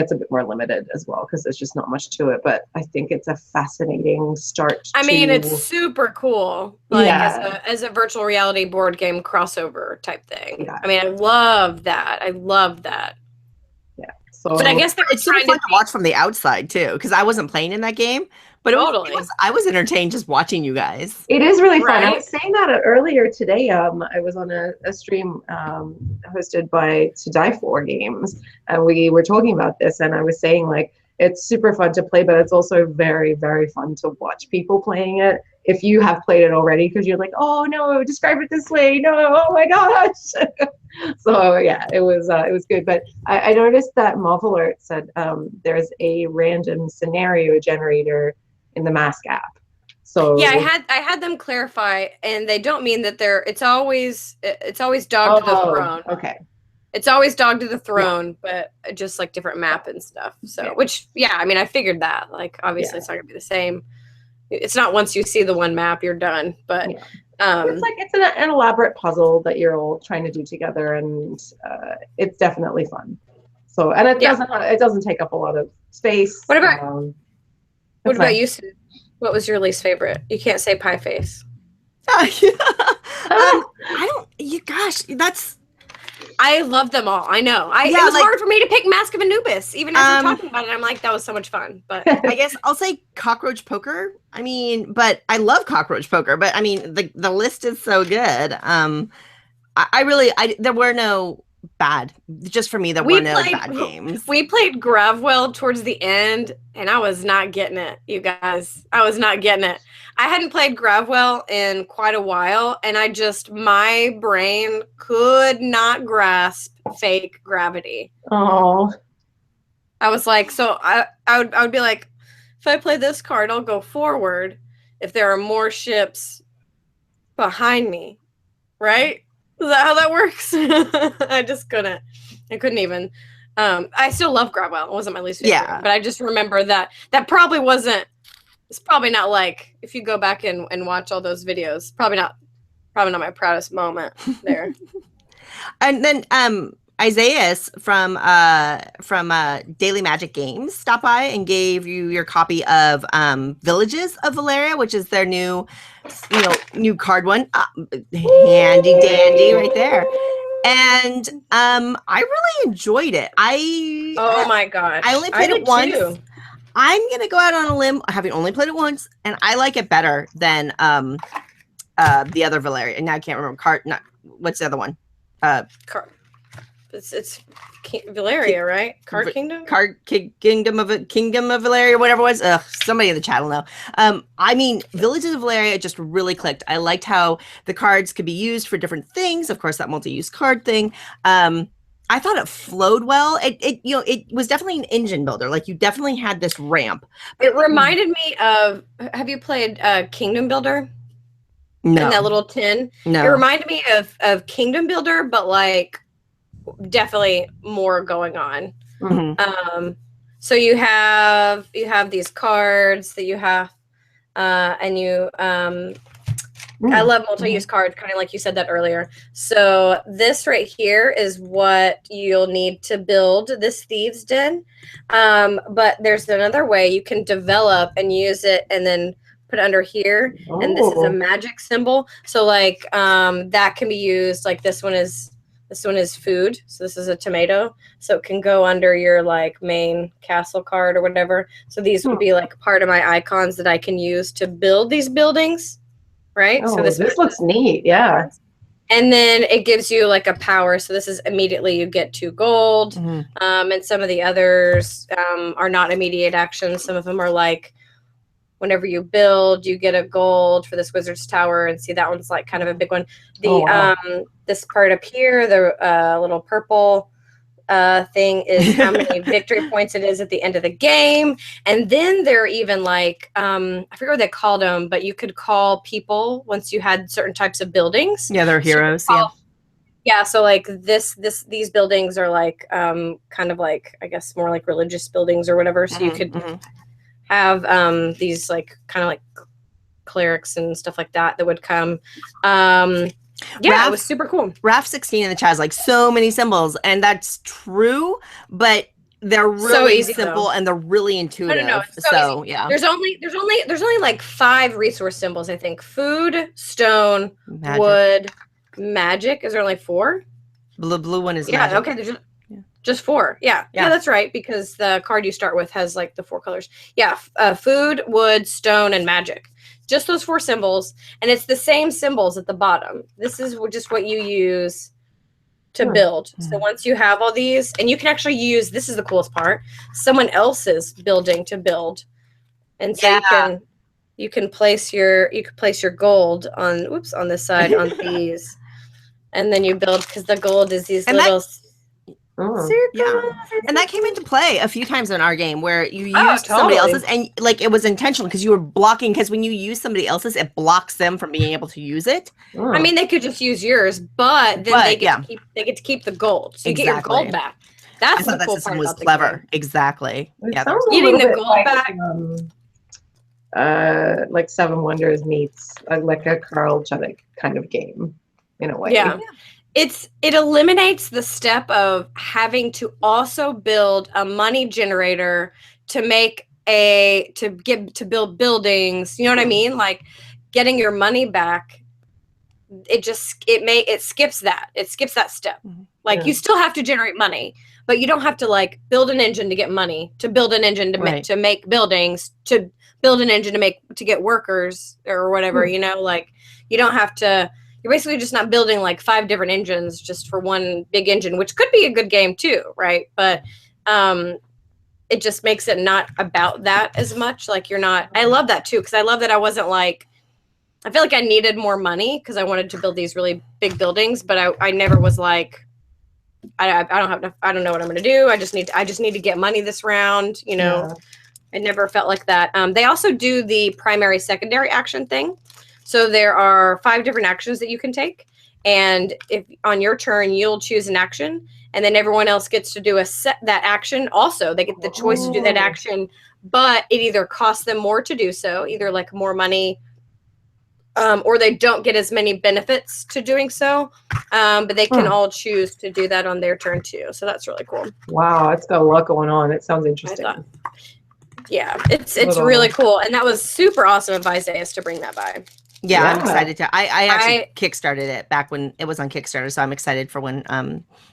limited as well because there's just not much to it. But I think it's a fascinating start. I mean, it's super cool, like as a virtual reality board game crossover type thing. Yeah. I mean, I love that. Yeah. So, but I guess it's super fun to watch from the outside too, because I wasn't playing in that game. But I was entertained just watching you guys. It is really fun. Right? I was saying that earlier today. I was on a stream hosted by To Die For Games, and we were talking about this. And I was saying like it's super fun to play, but it's also very, very fun to watch people playing it. If you have played it already, because you're like, oh no, describe it this way. No, oh my gosh. So yeah, it was good. But I noticed that Marvel Art said there's a random scenario generator in the Mask app. So yeah, I had them clarify, and they don't mean that it's always dog to the throne. Okay. It's always dog to the throne, but just like different map and stuff. So which I mean I figured that. Like obviously it's not gonna be the same. It's not once you see the one map you're done, but it's like it's an elaborate puzzle that you're all trying to do together, and it's definitely fun. So and it doesn't take up a lot of space. What about you, Sue? What was your least favorite? You can't say Pie Face. I love them all. I know. It was hard for me to pick Mask of Anubis, even as we're talking about it. I'm like, that was so much fun. But I guess I'll say Cockroach Poker. I mean, but I love Cockroach Poker. But I mean, the list is so good. There were no bad. Just for me, there were no bad games. We played Gravwell towards the end, and I was not getting it, you guys. I was not getting it. I hadn't played Gravwell in quite a while, and my brain could not grasp fake gravity. Oh. I was like, so I would be like, if I play this card, I'll go forward if there are more ships behind me, right? Is that how that works? I just couldn't. I couldn't even. I still love Gravwell. It wasn't my least favorite, but I just remember that probably wasn't. It's probably not like if you go back and watch all those videos. Probably not my proudest moment there. And then Isaiah from Daily Magic Games stopped by and gave you your copy of Villages of Valeria, which is their new card one. Handy dandy right there. And I really enjoyed it. Oh my gosh. I only played it once. Too. I'm gonna go out on a limb, having only played it once, and I like it better than the other Valeria. And now I can't remember what's the other one? It's Valeria, right? Card Kingdom? Kingdom of Valeria, whatever it was. Somebody in the chat will know. I mean, Villages of Valeria just really clicked. I liked how the cards could be used for different things. Of course, that multi-use card thing. I thought it flowed well. It was definitely an engine builder. Like you definitely had this ramp. It reminded me of. Have you played Kingdom Builder? No. In that little tin. No. It reminded me of Kingdom Builder, but like definitely more going on. Mm-hmm. So you have these cards that you have, and you. I love multi-use cards, kind of like you said that earlier. So this right here is what you'll need to build this Thieves' Den. But there's another way you can develop and use it and then put it under here. Oh. And this is a magic symbol. So like that can be used, like this one is food. So this is a tomato. So it can go under your like main castle card or whatever. So these would be like part of my icons that I can use to build these buildings. Right. Oh, so this looks neat. Yeah. And then it gives you like a power. So this is immediately you get 2 gold. Mm-hmm. And some of the others are not immediate actions. Some of them are like whenever you build, you get a gold for this wizard's tower. And see, that one's like kind of a big one. The this part up here, the little purple thing is how many victory points it is at the end of the game. And then there are even like, I forget what they called them, but you could call people once you had certain types of buildings. Yeah, they're heroes. Yeah, so like these buildings are like kind of like, I guess more like religious buildings or whatever. So you could have these like kind of like clerics and stuff like that would come. It was super cool. Raf16 in the chat is like so many symbols, and that's true, but they're really so easy, simple though. and they're really intuitive. No, so yeah. There's only like 5 resource symbols, I think. Food, stone, wood, magic. Is there only 4? Blue one is magic. Okay, there's just 4. Yeah, that's right, because the card you start with has like the 4 colors. Food, wood, stone, and magic. Just those 4 symbols, and it's the same symbols at the bottom. This is just what you use to build. So once you have all these, and you can actually use, this is the coolest part, someone else's building to build. And so you can place your gold on this side on these. And then you build, because the gold is these little circles. And that came into play a few times in our game where you used somebody else's, and like it was intentional because you were blocking, because when you use somebody else's, it blocks them from being able to use it. I mean, they could just use yours, but then they get to keep the gold. So you get your gold back. That's the cool part. Was clever. Exactly. Getting the gold back. Like Seven Wonders meets like a Carl Chudik kind of game in a way. Yeah. It eliminates the step of having to also build a money generator to build buildings. You know what I mean? Like getting your money back. It skips that. It skips that step. Like you still have to generate money, but you don't have to like build an engine to get money, to build an engine to make buildings, to build an engine to get workers or whatever. You know, like you don't have to. You're basically just not building like 5 different engines just for one big engine, which could be a good game too, right? But it just makes it not about that as much. Like you're not. I love that too, because I love that I wasn't like. I feel like I needed more money because I wanted to build these really big buildings, but I never was like. I don't know what I'm gonna do. I just need to get money this round. You know, I never felt like that. They also do the primary secondary action thing. So there are 5 different actions that you can take. And if on your turn, you'll choose an action, and then everyone else gets to do that action. Also, they get the choice to do that action, but it either costs them more to do so, either like more money, or they don't get as many benefits to doing so. But they can all choose to do that on their turn too. So that's really cool. Wow, it's got a lot going on. It sounds interesting. It's really cool. And that was super awesome of Isaias to bring that by. Yeah, I'm excited to. I actually kickstarted it back when it was on Kickstarter, so I'm excited for when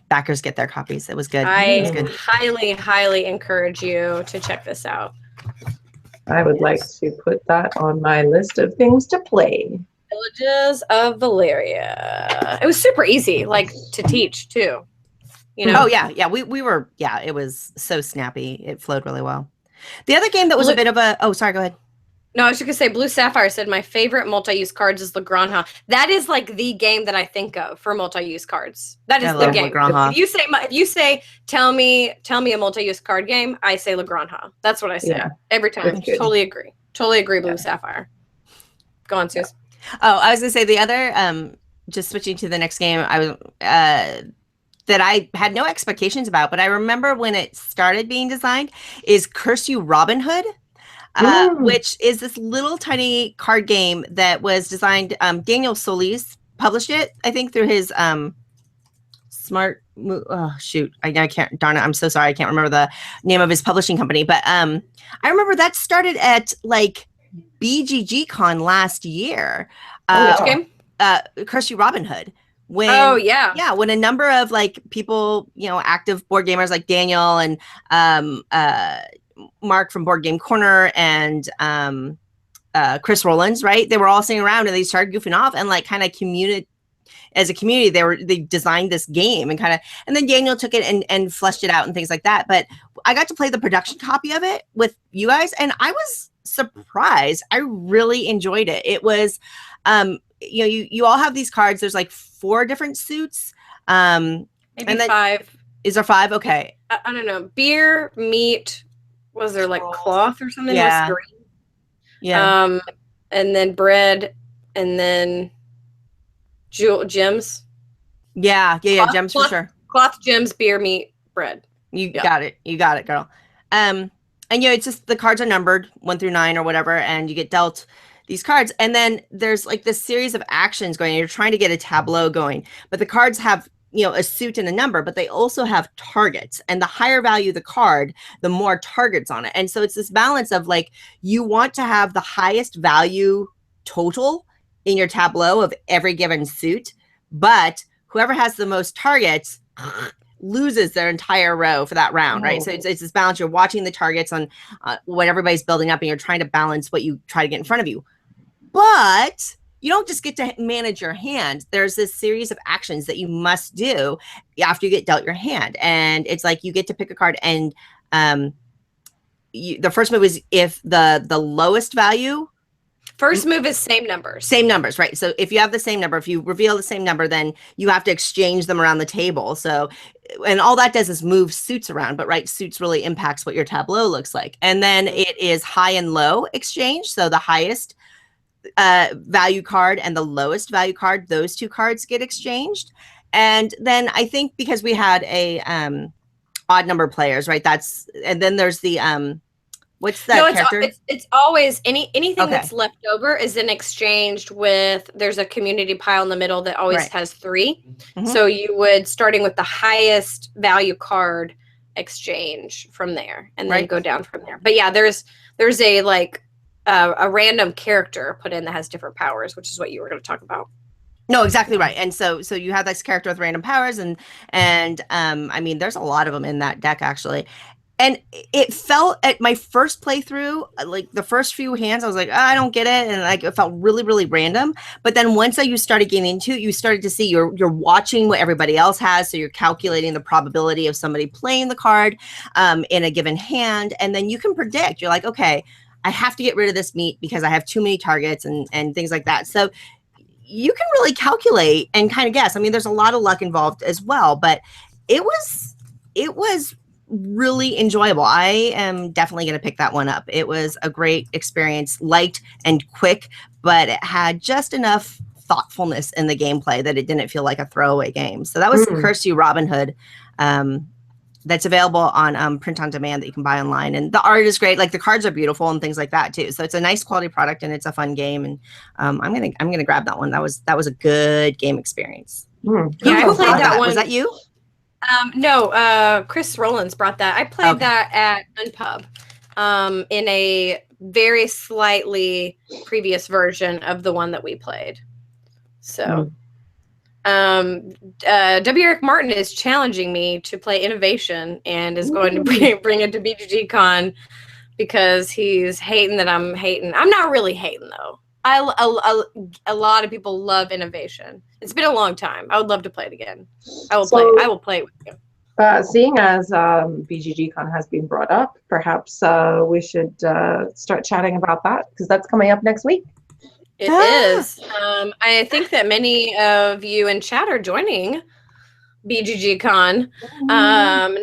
backers get their copies. It was good. Highly, highly encourage you to check this out. I would like to put that on my list of things to play. Villages of Valeria. It was super easy, like to teach too. You know? Oh yeah. We were. Yeah, it was so snappy. It flowed really well. The other game that was a bit of a. Oh, sorry. Go ahead. No, I was just gonna say Blue Sapphire said my favorite multi-use cards is La Granja. That is like the game that I think of for multi-use cards. That is the game. If you say tell me a multi-use card game, I say La Granja. That's what I say every time. Totally agree. Blue Sapphire. Go on, Suze. Oh, I was gonna say the other. Just switching to the next game, I was that I had no expectations about, but I remember when it started being designed is Curse You Robin Hood. Which is this little tiny card game that was designed. Daniel Solis published it, I think, through his I can't. Darn it! I'm so sorry. I can't remember the name of his publishing company. But I remember that started at like BGG Con last year. Which game? Curse You Robin Hood. When when a number of like people, active board gamers like Daniel and Mark from Board Game Corner and Chris Rollins, right? They were all sitting around and they started goofing off and like kind of as a community, they designed this game and then Daniel took it and fleshed it out and things like that. But I got to play the production copy of it with you guys and I was surprised. I really enjoyed it. It was, you all have these cards. There's like 4 different suits. Maybe 5. Is there 5? Okay. I don't know. Beer, meat. Was there like cloth or something? Yeah. Was green. Yeah. And then bread, and then gems. Yeah. Gems for sure. Cloth, gems, beer, meat, bread. You got it. You got it, girl. And it's just the cards are numbered 1 through 9 or whatever, and you get dealt these cards. And then there's like this series of actions going. You're trying to get a tableau going, but the cards have, a suit and a number, but they also have targets. And the higher value the card, the more targets on it. And so it's this balance of like, you want to have the highest value total in your tableau of every given suit, but whoever has the most targets loses their entire row for that round, right? So it's this balance. You're watching the targets on what everybody's building up, and you're trying to balance what you try to get in front of you. But you don't just get to manage your hand. There's this series of actions that you must do after you get dealt your hand. And it's like you get to pick a card, and the first move is if the lowest value. First move is same numbers. Same numbers, right? So if you have the same number, if you reveal the same number, then you have to exchange them around the table. So, and all that does is move suits around, but right, suits really impacts what your tableau looks like. And then it is high and low exchange. So the highest value card and the lowest value card, those two cards get exchanged. And then I think because we had a odd number players, right? And then there's the what's that character? It's always anything that's left over is then exchanged with. There's a community pile in the middle that always has 3. Mm-hmm. So you would, starting with the highest value card, exchange from there, and then go down from there. But yeah, there's a like a random character put in that has different powers, which is what you were going to talk about. No, exactly right. And so you have this character with random powers, and I mean, there's a lot of them in that deck actually. And it felt at my first playthrough, like the first few hands, I was like, I don't get it. And like, it felt really, really random. But then once you started getting into it, you started to see you're watching what everybody else has. So you're calculating the probability of somebody playing the card in a given hand. And then you can predict. You're like, okay, I have to get rid of this meat because I have too many targets and things like that. So you can really calculate and kind of guess. I mean, there's a lot of luck involved as well, but it was really enjoyable. I am definitely going to pick that one up. It was a great experience, light and quick, but it had just enough thoughtfulness in the gameplay that it didn't feel like a throwaway game. So that was Curse You Robin Hood. That's available on print on demand that you can buy online, and the art is great. Like the cards are beautiful and things like that too. So it's a nice quality product and it's a fun game. And I'm gonna grab that one. That was a good game experience. Yeah, I played that one. Was that you? No, Chris Rollins brought that. I played that at Unpub in a very slightly previous version of the one that we played. So W. Eric Martin is challenging me to play Innovation and is going to bring it to BGG Con because he's hating that I'm hating. I'm not really hating though. A lot of people love Innovation. It's been a long time. I would love to play it again. I will play it with you. Seeing as BGG Con has been brought up, perhaps we should start chatting about that because that's coming up next week. It is. I think that many of you in chat are joining BGG Con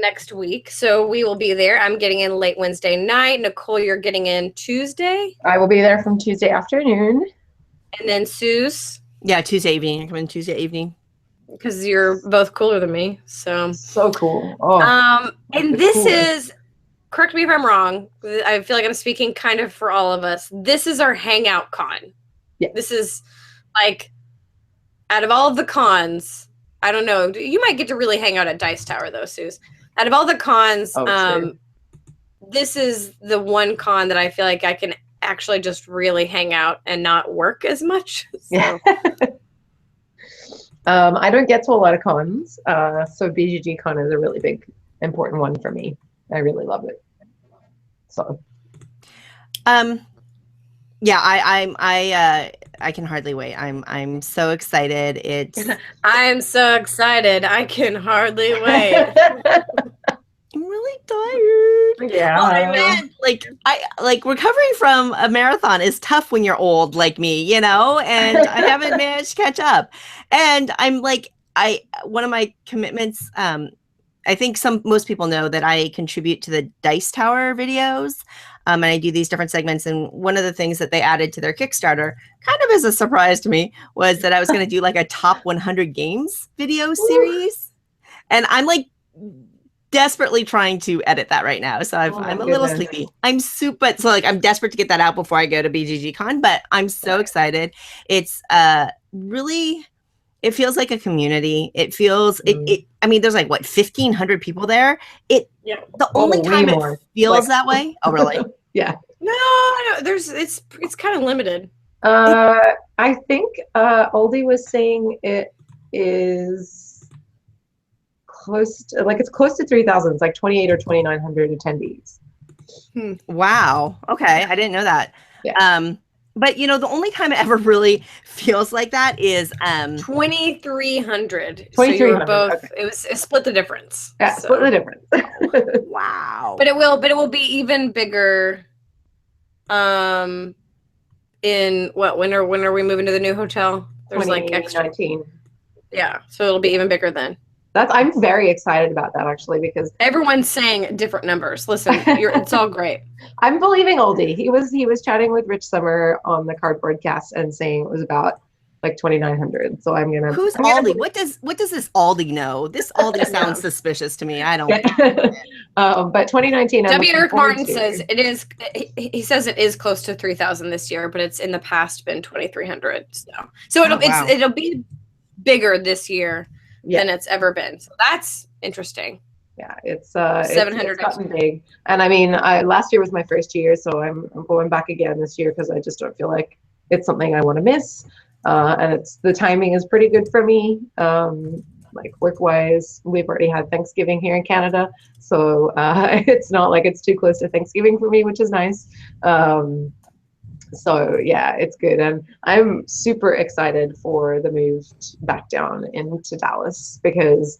next week. So we will be there. I'm getting in late Wednesday night. Nicole, you're getting in Tuesday. I will be there from Tuesday afternoon. And then Suze. Yeah, Tuesday evening. I come in Tuesday evening. Because you're both cooler than me. So cool. Oh. And this is, correct me if I'm wrong, I feel like I'm speaking kind of for all of us. This is our hangout con. Yeah. This is like, out of all of the cons, I don't know. You might get to really hang out at Dice Tower, though, Suze. Out of all the cons, this is the one con that I feel like I can actually just really hang out and not work as much. So. Yeah. I don't get to a lot of cons, so BGG Con is a really big, important one for me. I really love it. So. Yeah, I can hardly wait. I'm so excited. I'm so excited. I can hardly wait. I'm really tired. Yeah. Oh, man. Like recovering from a marathon is tough when you're old like me, and I haven't managed to catch up. And I'm like, one of my commitments I think most people know that I contribute to the Dice Tower videos. And I do these different segments. And one of the things that they added to their Kickstarter, kind of as a surprise to me, was that I was going to do like a top 100 games video series. And I'm like desperately trying to edit that right now. So I'm a little sleepy. I'm desperate to get that out before I go to BGG Con, but I'm so excited. It's really, it feels like a community. It feels, I mean, there's like, what, 1,500 people there? The only time it feels that way. Oh, really? Yeah. No, it's kind of limited. I think Oldie was saying it is close to 3,000. It's like 28 or 2,900 attendees. Wow. Okay. I didn't know that. Yeah. But you know, the only time it ever really feels like that is 2,300. 2,300. So you were both. Okay. It split the difference. Yeah, so. split the difference. Wow. But it will be even bigger. In what? When are we moving to the new hotel? There's like extra. 2019. Yeah, so it'll be even bigger then. I'm very excited about that actually, because everyone's saying different numbers. Listen, it's all great. I'm believing Oldie. He was chatting with Rich Summer on the Cardboard Cast and saying it was about like 2,900. So I'm gonna. Who's Aldi? What does this Aldi know? This Aldi sounds suspicious to me. I don't. But 2019. W. Eric Martin says it is. He says it is close to 3,000 this year, but it's in the past been 2,300. So it'll be bigger this year than it's ever been. So that's interesting. Yeah, it's 700. It's gotten big, and I mean, last year was my first year, so I'm going back again this year because I just don't feel like it's something I want to miss. And the timing is pretty good for me. Like work-wise, we've already had Thanksgiving here in Canada, so it's not like it's too close to Thanksgiving for me, which is nice. So yeah, it's good, and I'm super excited for the move back down into Dallas, because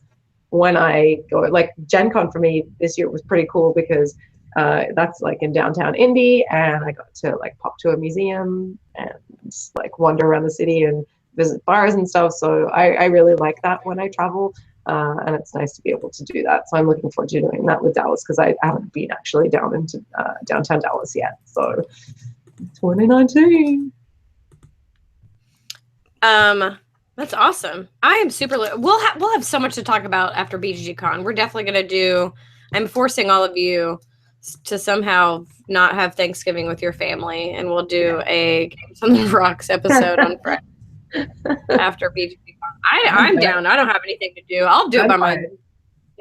when I go, like Gen Con for me this year was pretty cool because that's like in downtown Indy, and I got to like pop to a museum and like wander around the city and visit bars and stuff. So I really like that when I travel, and it's nice to be able to do that. So I'm looking forward to doing that with Dallas, because I haven't been actually down into downtown Dallas yet. So 2019. That's awesome. I am super. We'll have so much to talk about after BGG Con. We're definitely gonna do. I'm forcing all of you to somehow not have Thanksgiving with your family, and we'll do a Games on the Rocks episode on Friday after BGG Con. I'm down. I don't have anything to do. I'll do it by my.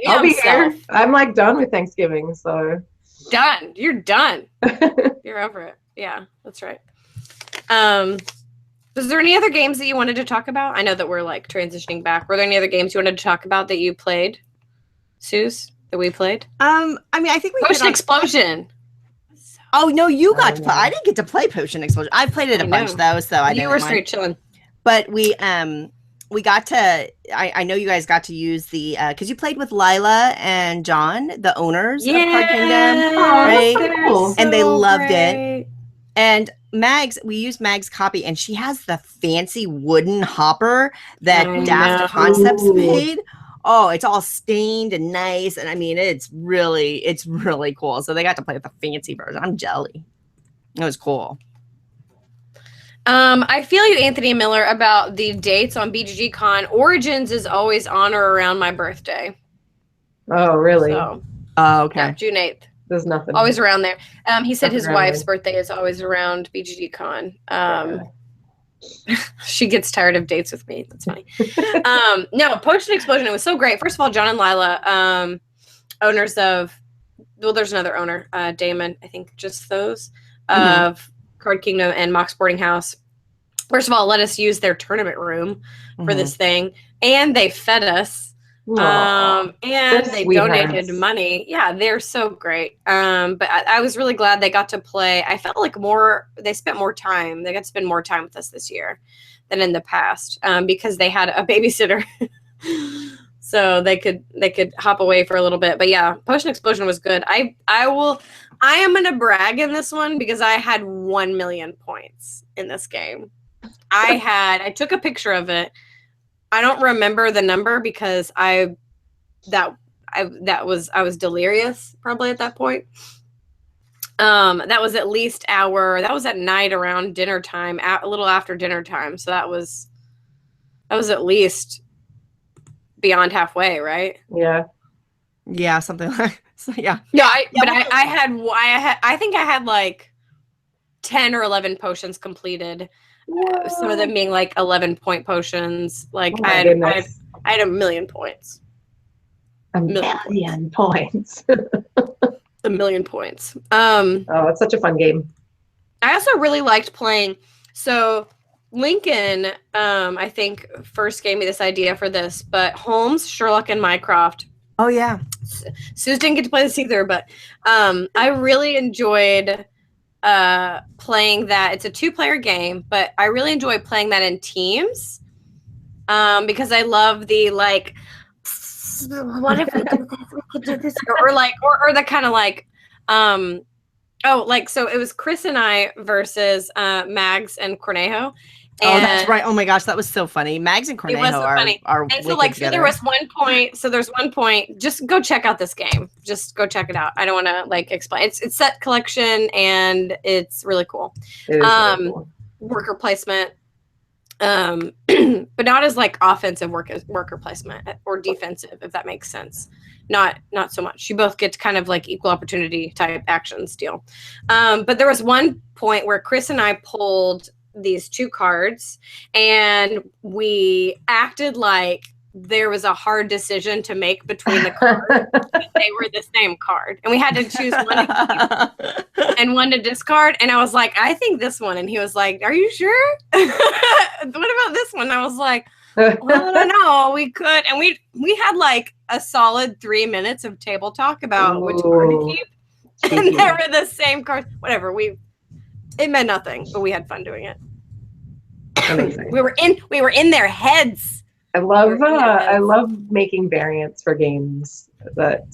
I'll be here. I'm like done with Thanksgiving, so. Done. You're done. You're over it. Yeah, that's right. Was there any other games that you wanted to talk about? I know that we're like transitioning back. Were there any other games you wanted to talk about that you played, Suze, that we played? I mean, I think we Potion Explosion. Oh no, you got to play. I didn't get to play Potion Explosion. I played it a bunch though, so I didn't. You were straight chilling. But we got to. I know you guys got to use the because you played with Lila and John, the owners of Card Kingdom, right? Cool. And they loved it. And Mags, we used Mags' copy, and she has the fancy wooden hopper that Daft Concepts made. Oh, it's all stained and nice, and I mean, it's really cool. So they got to play with the fancy version. I'm jelly. It was cool. I feel you, Anthony Miller, about the dates on BGG Con. Origins is always on or around my birthday. Oh, really? So, okay. Yeah, June 8th. There's nothing. Always around there. He said his wife's birthday is always around BGG Con. She gets tired of dates with me. That's funny. No, Potion Explosion. It was so great. First of all, John and Lila, owners of, well, there's another owner, Damon, I think just those, of Card Kingdom and Mox Boarding House. First of all, let us use their tournament room for this thing. And they fed us. And they donated money. Yeah, they're so great. But I was really glad they got to play. I felt like they spent more time. They got to spend more time with us this year than in the past, because they had a babysitter. So they could hop away for a little bit. But yeah, Potion Explosion was good. I am gonna brag in this one because I had 1 million points in this game. I took a picture of it. I don't remember the number because I I was delirious probably at that point. That was at least that was at night around dinner time, a little after dinner time. So that was at least beyond halfway, right? Yeah. Yeah, something like so, yeah. No, I think I had like 10 or 11 potions completed. Some of them being like 11-point potions. Like Oh I had 1 million points. A million points. 1 million points. Oh, it's such a fun game. I also really liked playing. So Lincoln, I think, first gave me this idea for this, but Holmes, Sherlock, and Mycroft. Oh yeah. Suze didn't get to play this either, but I really enjoyed playing that. It's a 2-player game, but I really enjoy playing that in teams because I love the like, what if we could do this, or the kind of like, so it was Chris and I versus Mags and Cornejo. Oh, that's right. Oh my gosh, that was so funny. Mags and Cornejo are and so like so there was 1 point. So there's 1 point. Just go check out this game. Just go check it out. I don't want to like explain. It's set collection and it's really cool. It is really cool. Worker placement. But not as like offensive worker placement or defensive, if that makes sense. Not so much. You both get kind of like equal opportunity type actions deal. But there was 1 point where Chris and I pulled these 2 cards and we acted like there was a hard decision to make between the cards. They were the same card and we had to choose one to keep and one to discard, and I was like, I think this one, and he was like, are you sure? What about this one? I was like, well, I don't know, we could, and we had like a solid 3 minutes of table talk about which card to keep, and they were the same cards. Whatever, it meant nothing, but we had fun doing it. Amazing. We were in their heads. I love making variants for games that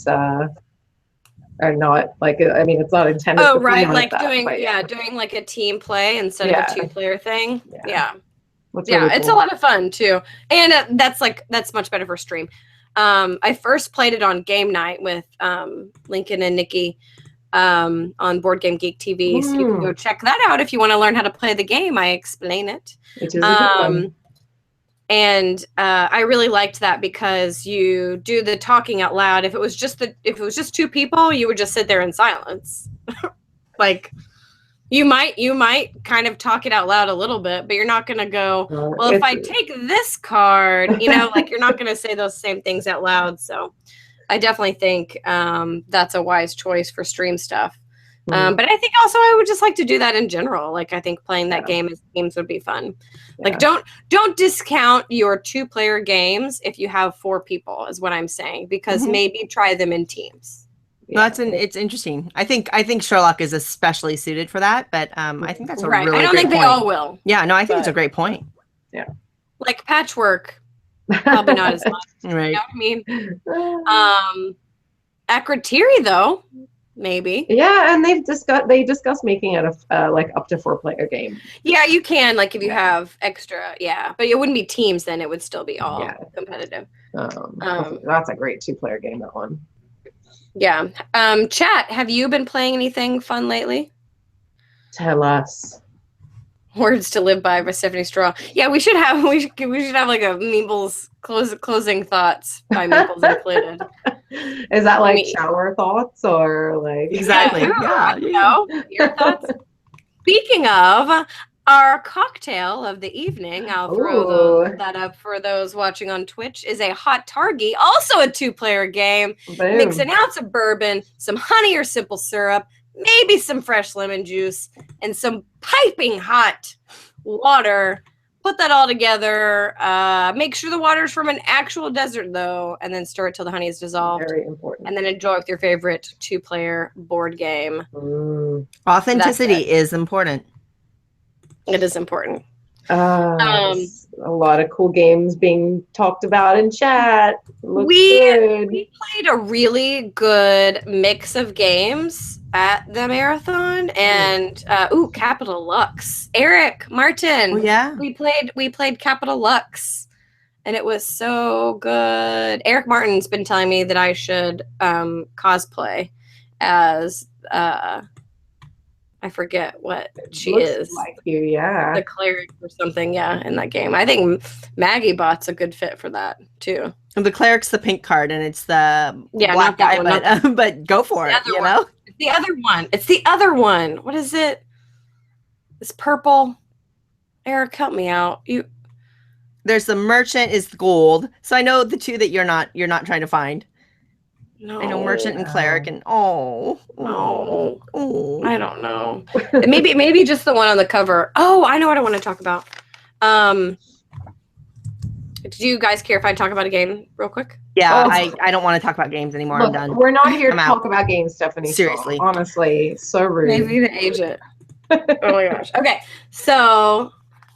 are not like, I mean, it's not intended. Oh, to right, be like that, doing like a team play instead of a 2-player thing. Yeah. That's really It's a cool. lot of fun too, and that's much better for stream. I first played it on game night with Lincoln and Nikki on Board Game Geek TV. So you can go check that out if you want to learn how to play the game. I explain it. Which is a good one. And I really liked that because you do the talking out loud. If it was just 2 people, you would just sit there in silence. Like you might kind of talk it out loud a little bit, but you're not going to go, well, if I take this card, like you're not going to say those same things out loud. So I definitely think that's a wise choice for stream stuff. But I think also I would just like to do that in general. Like I think playing that game as teams would be fun. Yeah. Like don't discount your 2-player games if you have 4 people, is what I'm saying, because maybe try them in teams. Yeah. It's interesting. I think Sherlock is especially suited for that, but I think that's a really great point. I don't think they all will. Yeah, no, I think it's a great point. Yeah. Like Patchwork, probably not as much. Right. You know what I mean? Akrotiri though. Maybe. Yeah, and they discussed making it a like up to 4-player game. Yeah, you can, like if you have extra, but it wouldn't be teams then, it would still be all competitive. That's a great 2-player game, that one. Yeah. Chat, have you been playing anything fun lately? Tell us. Words to Live By Stephanie Straw. Yeah, we should have like a Meeples closing thoughts by Meeples included. Is that like shower thoughts or like exactly? Yeah. Your thoughts. Speaking of our cocktail of the evening, I'll throw that up for those watching on Twitch, is a Hot Targi, also a 2-player game. Boom. Mix an ounce of bourbon, some honey or simple syrup, maybe some fresh lemon juice, and some piping hot water. Put that all together. Make sure the water's from an actual desert, though, and then stir it till the honey is dissolved. Very important. And then enjoy with your favorite 2-player board game. Authenticity is important. It is important. A lot of cool games being talked about in chat. We played a really good mix of games at the marathon, and Capital Lux. Eric, Martin. Oh, yeah. We played Capital Lux, and it was so good. Eric Martin's been telling me that I should cosplay as I forget what she Looks is. like you, yeah. The cleric or something, yeah, in that game. I think Maggie Bot's a good fit for that too. And the cleric's the pink card, and it's the Yeah, black not that guy, one, but go for The it, other you one. know? It's the other one. It's the other one. What is it? It's purple. Eric, help me out. There's the merchant is gold. So I know the two that you're not trying to find. No. I know merchant and cleric, and No. oh. I don't know. maybe just the one on the cover. Oh, I know what I want to talk about. Do you guys care if I talk about a game real quick? Yeah, Oh. I don't want to talk about games anymore. Look, I'm done. we're not here to I'm talk about games, Stephanie. Seriously. So, honestly, so rude. Maybe to age it. Oh my gosh. Okay, so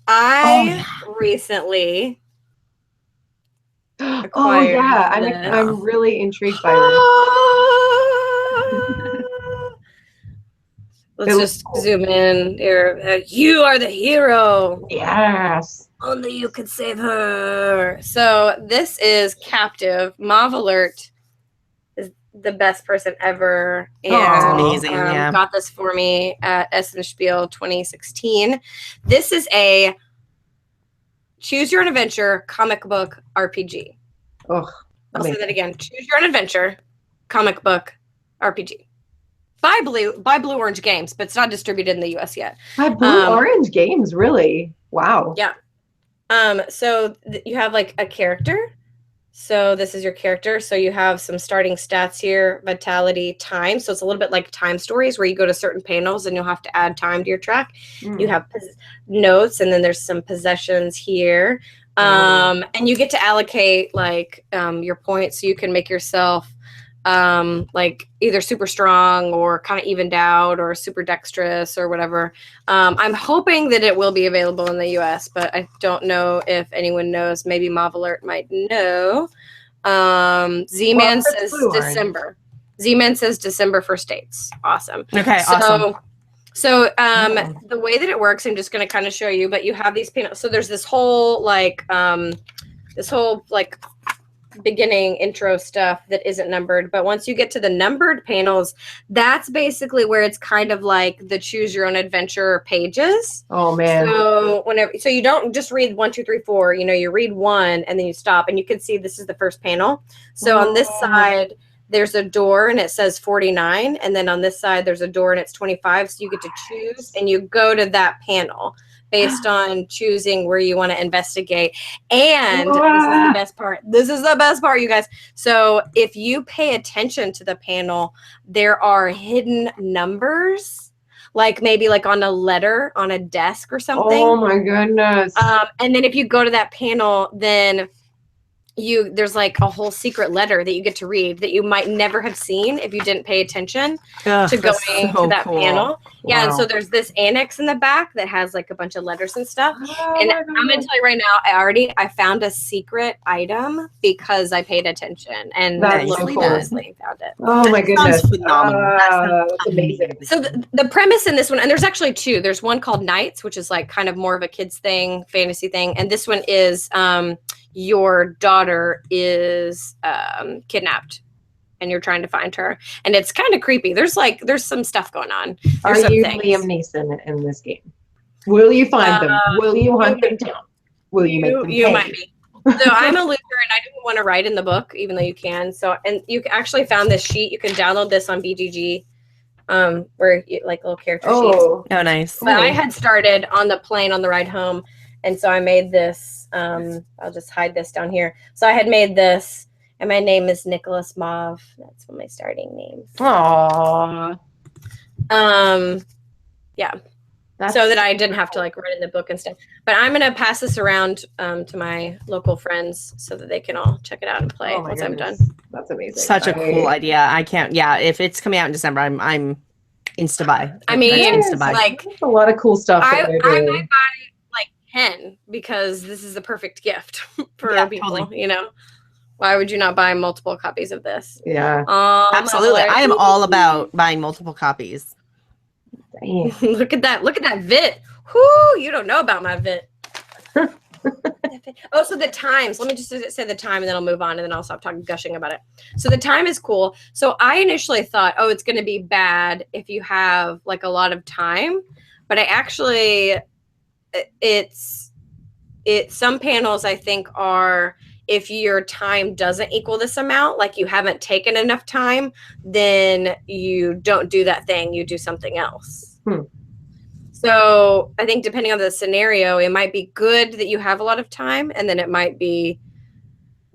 I recently Oh acquired yeah, this. I'm really intrigued by Let's It just looks cool. zoom in here. You are the hero. this. Yes. Only you can save her. So this is Captive. Mauve Alert is the best person ever. And Aw. Amazing, yeah. got this for me at Essenspiel 2016. This is a choose your own adventure comic book RPG. Oh, I'll say that again. Choose your own adventure comic book RPG. By Blue Orange Games, but it's not distributed in the US yet. by Blue Orange Games, really? Wow. Yeah. So you have like a character. So this is your character. So you have some starting stats here, vitality, time. So it's a little bit like Time Stories where you go to certain panels and you'll have to add time to your track. You have notes, and then there's some possessions here. And you get to allocate like your points so you can make yourself like either super strong or kind of evened out or super dexterous or whatever. I'm hoping that it will be available in the US, but I don't know if anyone knows. Maybe Mauve Alert might know. Z-Man says December. Z-Man says December for states. Awesome. Okay, awesome. So the way that it works, I'm just going to kind of show you, but you have these panels. So there's this whole like beginning intro stuff that isn't numbered, but once you get to the numbered panels, that's basically where it's kind of like the choose your own adventure pages. Oh man. So you don't just read 1, 2, 3, 4, you read one and then you stop, and you can see this is the first panel. So on this side there's a door and it says 49, and then on this side there's a door and it's 25. So you get to choose and you go to that panel based on choosing where you want to investigate. And this is the best part. This is the best part, you guys. So if you pay attention to the panel, there are hidden numbers, like maybe like on a letter on a desk or something. Oh my goodness. And then if you go to that panel, then there's like a whole secret letter that you get to read that you might never have seen if you didn't pay attention to going to that panel. Yeah, and so there's this annex in the back that has like a bunch of letters and stuff. And I'm gonna tell you right now, I found a secret item because I paid attention and That's found so cool. it. Oh my goodness. Sounds phenomenal. That's amazing. So the premise in this one, and there's actually two. There's one called Knights, which is like kind of more of a kids thing, fantasy thing, and this one is your daughter is kidnapped and you're trying to find her, and it's kind of creepy. There's some stuff going on. Are you Liam Neeson in this game? Will you find them? Will you hunt them down? Will you make them you pay? might be. So I'm a loser and I didn't want to write in the book, even though you can. So, and you actually found this sheet. You can download this on BGG, where you, like little character sheets. Oh, nice. But I had started on the plane on the ride home, and so I made this. I'll just hide this down here. So I had made this, and my name is Nicholas Mauve. That's one of my starting names. Aww. Yeah. So that I didn't have to like write in the book and stuff. But I'm gonna pass this around to my local friends so that they can all check it out and play once I'm done. That's amazing. Such a cool idea. I can't. Yeah, if it's coming out in December, I'm insta buy. I mean, insta buy. like That's a lot of cool stuff. I might buy like 10 because this is the perfect gift for people. Totally. Why would you not buy multiple copies of this? Yeah. Absolutely. I am all about buying multiple copies. Dang. Look at that. Look at that Vit. Whoo, you don't know about my Vit. The Oh, so the times. Let me just say the time, and then I'll move on, and then I'll stop gushing about it. So the time is cool. So I initially thought, oh, it's going to be bad if you have like a lot of time, but I actually, some panels I think are, if your time doesn't equal this amount, like you haven't taken enough time, then you don't do that thing. You do something else. So I think depending on the scenario, it might be good that you have a lot of time, and then it might be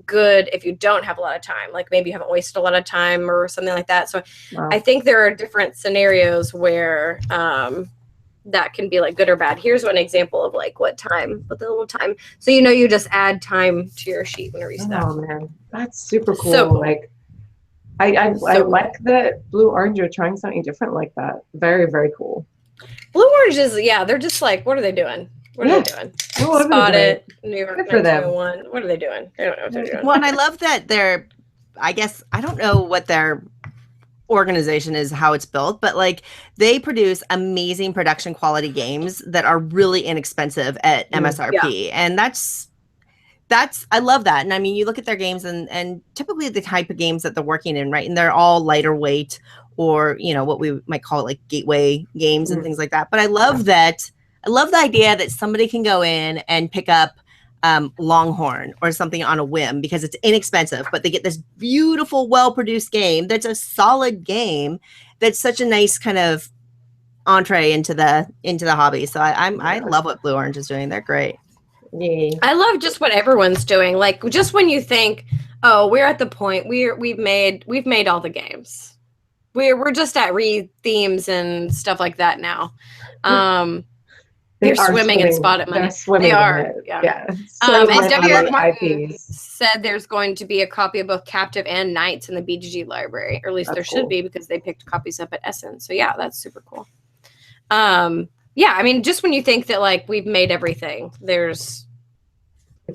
good if you don't have a lot of time. Like maybe you haven't wasted a lot of time or something like that. So I think there are different scenarios where that can be like good or bad. Here's one example of like what the little time. So you just add time to your sheet whenever you stop. Oh man, that's super cool. So cool. Like I like that Blue Orange are trying something different like that. Very, very cool. Blue Orange is, they're just like, what are they doing? What are they doing? Spot It, New York 90210. What are they doing? I don't know what they're doing. Well, and I love that I guess, I don't know what their organization is, how it's built, but like they produce amazing production quality games that are really inexpensive at MSRP. And that's I love that. And I mean, you look at their games and typically the type of games that they're working in, right? And they're all lighter weight, or what we might call it like gateway games and things like that. But I love that. I love the idea that somebody can go in and pick up Longhorn or something on a whim because it's inexpensive, but they get this beautiful, well-produced game that's a solid game that's such a nice kind of entree into the hobby. So I love what Blue Orange is doing. They're great. Yeah. I love just what everyone's doing. Like just when you think, oh, we're at the point we've made all the games. We're just at themes and stuff like that now. They're swimming in Spot It money. They are. Yeah. So and W.R. Martin IPs. said there's going to be a copy of both Captive and Knights in the BGG library, or at least there should be, because they picked copies up at Essence. So yeah, that's super cool. Yeah, I mean, just when you think that like we've made everything, it's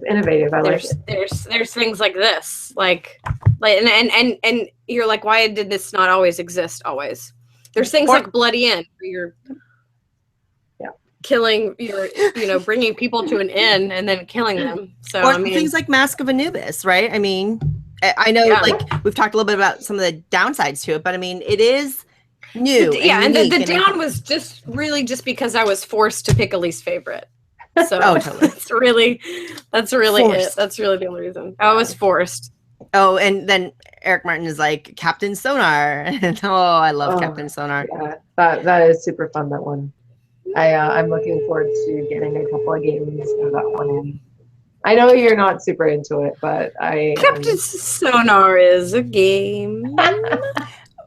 innovative. I like it. There's things like this, like and you're like, why did this not always exist? Always. There's things like Bloody End, where you're killing, bringing people to an inn and then killing them. So or things like Mask of Anubis, right? I mean, I know like we've talked a little bit about some of the downsides to it, but I mean, it is new. And the down was just really just because I was forced to pick a least favorite. So totally. that's really Forced. it. That's really the only reason. I was forced. Oh, and then Eric Martin is like Captain Sonar. I love Captain Sonar. Yeah, that is super fun, that one. I'm looking forward to getting a couple of games of that one in. I know you're not super into it, but Captain Sonar is a game.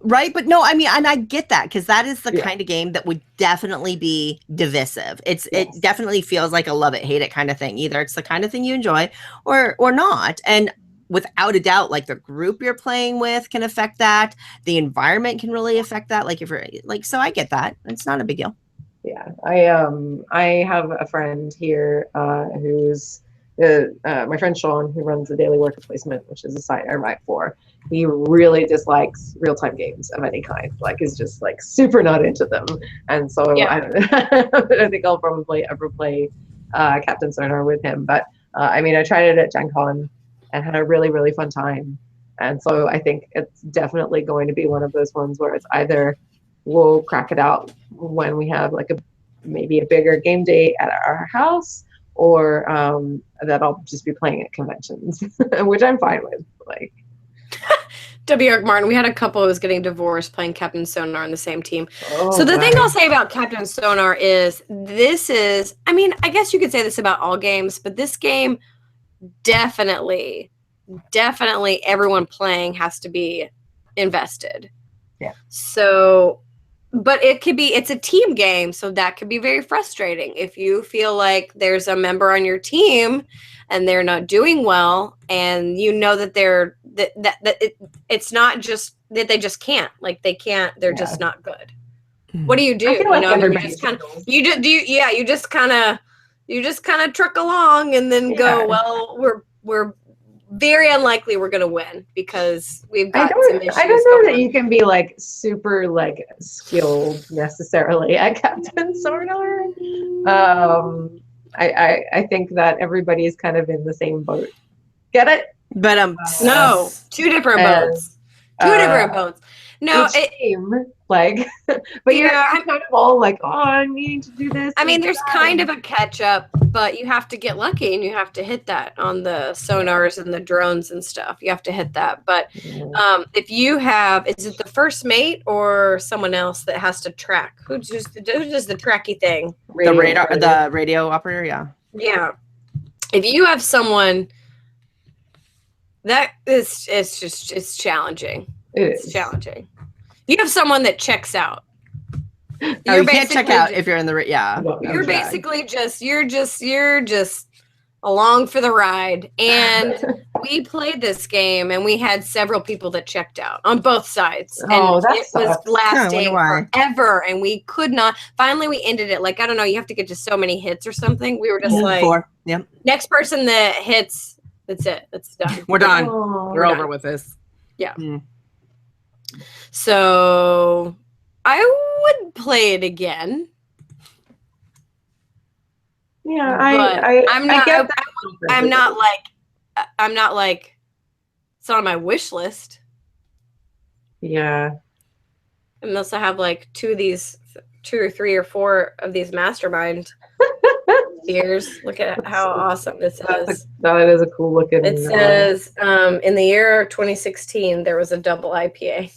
Right, but no, I mean, and I get that, because that is the kind of game that would definitely be divisive. It definitely feels like a love it, hate it kind of thing. Either it's the kind of thing you enjoy or not. And without a doubt, like the group you're playing with can affect that. The environment can really affect that. Like if you're like, so I get that. It's not a big deal. Yeah, I have a friend here who's my friend Sean, who runs the Daily Worker Placement, which is a site I write for. He really dislikes real-time games of any kind. Like, is just like super not into them. And so I don't think I'll probably ever play Captain Sonar with him. But I mean, I tried it at Gen Con and had a really, really fun time. And so I think it's definitely going to be one of those ones where it's either we'll crack it out when we have like maybe a bigger game day at our house, or that I'll just be playing at conventions, which I'm fine with. Like, W. Eric Martin, we had a couple who was getting divorced playing Captain Sonar on the same team. So the thing I'll say about Captain Sonar is I mean, I guess you could say this about all games, but this game definitely everyone playing has to be invested. Yeah. So, but it's a team game, so that could be very frustrating. If you feel like there's a member on your team and they're not doing well, and you know that it's not just that they just can't, like they can't, they're just not good. What do you do? I feel like you just kind of truck along and then go, well, we're very unlikely we're going to win because we've got some issues. I don't know that you can be like super like skilled necessarily at Captain Sonar. I think that everybody is kind of in the same boat. Get it? But No, two different And, boats. Two different boats. No, each team, like, but you're kind of all like, oh, I need to do this. I mean, and there's that. kind of a catch up, but you have to get lucky and you have to hit that on the sonars and the drones and stuff. You have to hit that. But if you have, is it the first mate or someone else that has to track? Who does the tracky thing? the radio operator, yeah. Yeah. If you have someone that is, it's challenging. It's challenging. You have someone that checks out. Oh, you can't check out if you're in the You're basically you're just along for the ride. And we played this game and we had several people that checked out on both sides. And it was lasting forever and we could not. Finally, we ended it. Like, I don't know, you have to get to so many hits or something. We were just like, 4. Yep. Next person that hits, that's it. It's done. We're done. We're over with this. Yeah. So I would play it again. Yeah, I'm not like it's on my wish list. Yeah. Unless I have like 2 or 3 or 4 of these mastermind beers. Look at how awesome this is. That is a cool looking. It says in the year 2016 there was a double IPA.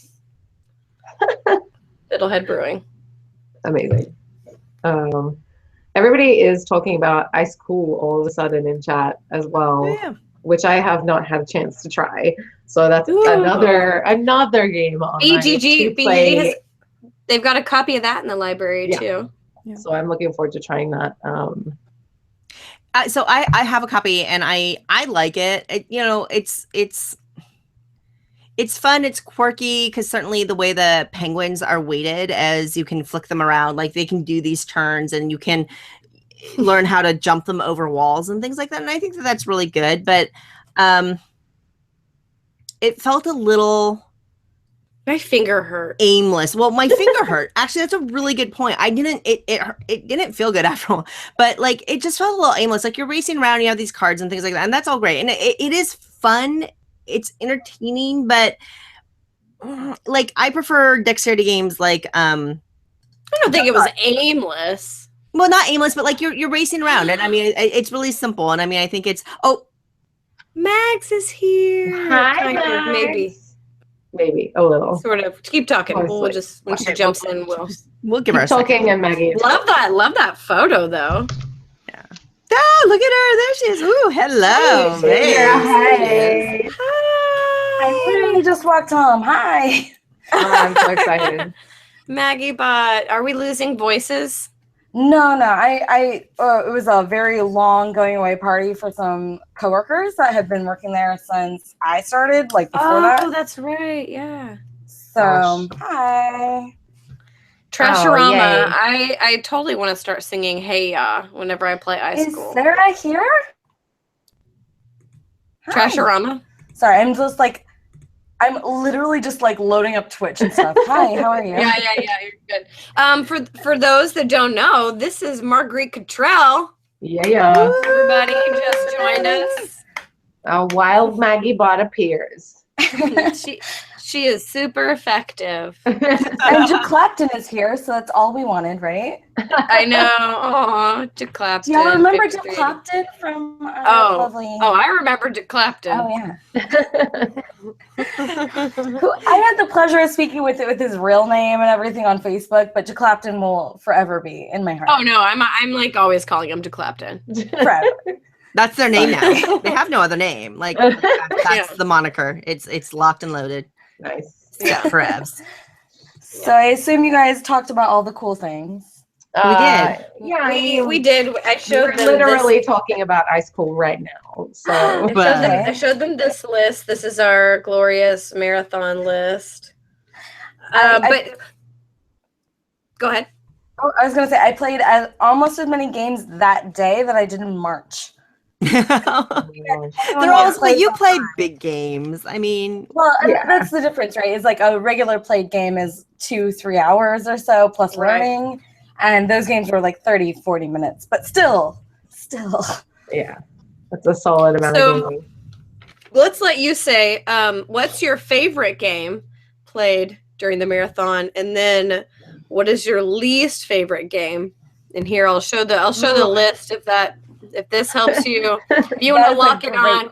Fiddlehead Brewing. Amazing. Everybody is talking about Ice Cool all of a sudden in chat as well, which I have not had a chance to try. So that's another game on BGG they've got a copy of that in the library too. Yeah. So I'm looking forward to trying that. So I have a copy and I like it. It's fun. It's quirky because certainly the way the penguins are weighted, as you can flick them around, like they can do these turns and you can learn how to jump them over walls and things like that. And I think that that's really good. But it felt a little. My finger hurt. Aimless. Well, my finger hurt. Actually, that's a really good point. It didn't feel good after all, but like it just felt a little aimless. Like you're racing around, you have these cards and things like that, and that's all great. And it is fun. It's entertaining, but like I prefer dexterity games. Like I don't think it was aimless. Well, not aimless, but like you're racing around, and I mean it's really simple. And I mean I think it's Max is here. Hi, Max. Maybe a little. Sort of. Keep talking. We'll just when she jumps in, we'll give her a talking second. And Maggie. Love that photo though. Yeah. Oh, look at her. There she is. Ooh, hello. Hey. Hi. I literally just walked home. Hi. Oh, I'm so excited. Maggie bot. Are we losing voices? No. It was a very long going away party for some coworkers that had been working there since I started, like before that. Oh, that's right. Yeah. So, hi. Trashorama. I totally want to start singing Hey Ya whenever I play Ice School. Is Sarah here? Trashorama. Sorry, I'm literally just like loading up Twitch and stuff. Hi, how are you? Yeah, you're good. For those that don't know, this is Marguerite Cottrell. Yeah. Everybody just joined us. A wild Maggie bot appears. She is super effective. And Jack Clapton is here, so that's all we wanted, right? I know. Oh, Jack Clapton. Do y'all remember Jack Clapton from lovely... Oh, I remember Jack Clapton. Oh, yeah. I had the pleasure of speaking with his real name and everything on Facebook, but Jack Clapton will forever be in my heart. Oh, no, I'm like always calling him Jack Clapton. Forever. That's their name now. They have no other name. Like that's the moniker. It's locked and loaded. Nice. Yeah, for Evs. So I assume you guys talked about all the cool things. We did. Yeah, we did. I showed them literally talking about Ice Cool right now. So I showed them this list. This is our glorious marathon list. But go ahead. Oh, I was gonna say I played almost as many games that day that I did in March. They're always like you play big games. I mean, well, that's the difference, right? Is like a regular played game is 2-3 hours or so plus learning, and those games were like 30-40 minutes, but still still. Yeah, that's a solid amount of gaming. Let's let you say, what's your favorite game played during the marathon, and then what is your least favorite game? And here I'll show the list if this helps you. If you want to lock it on,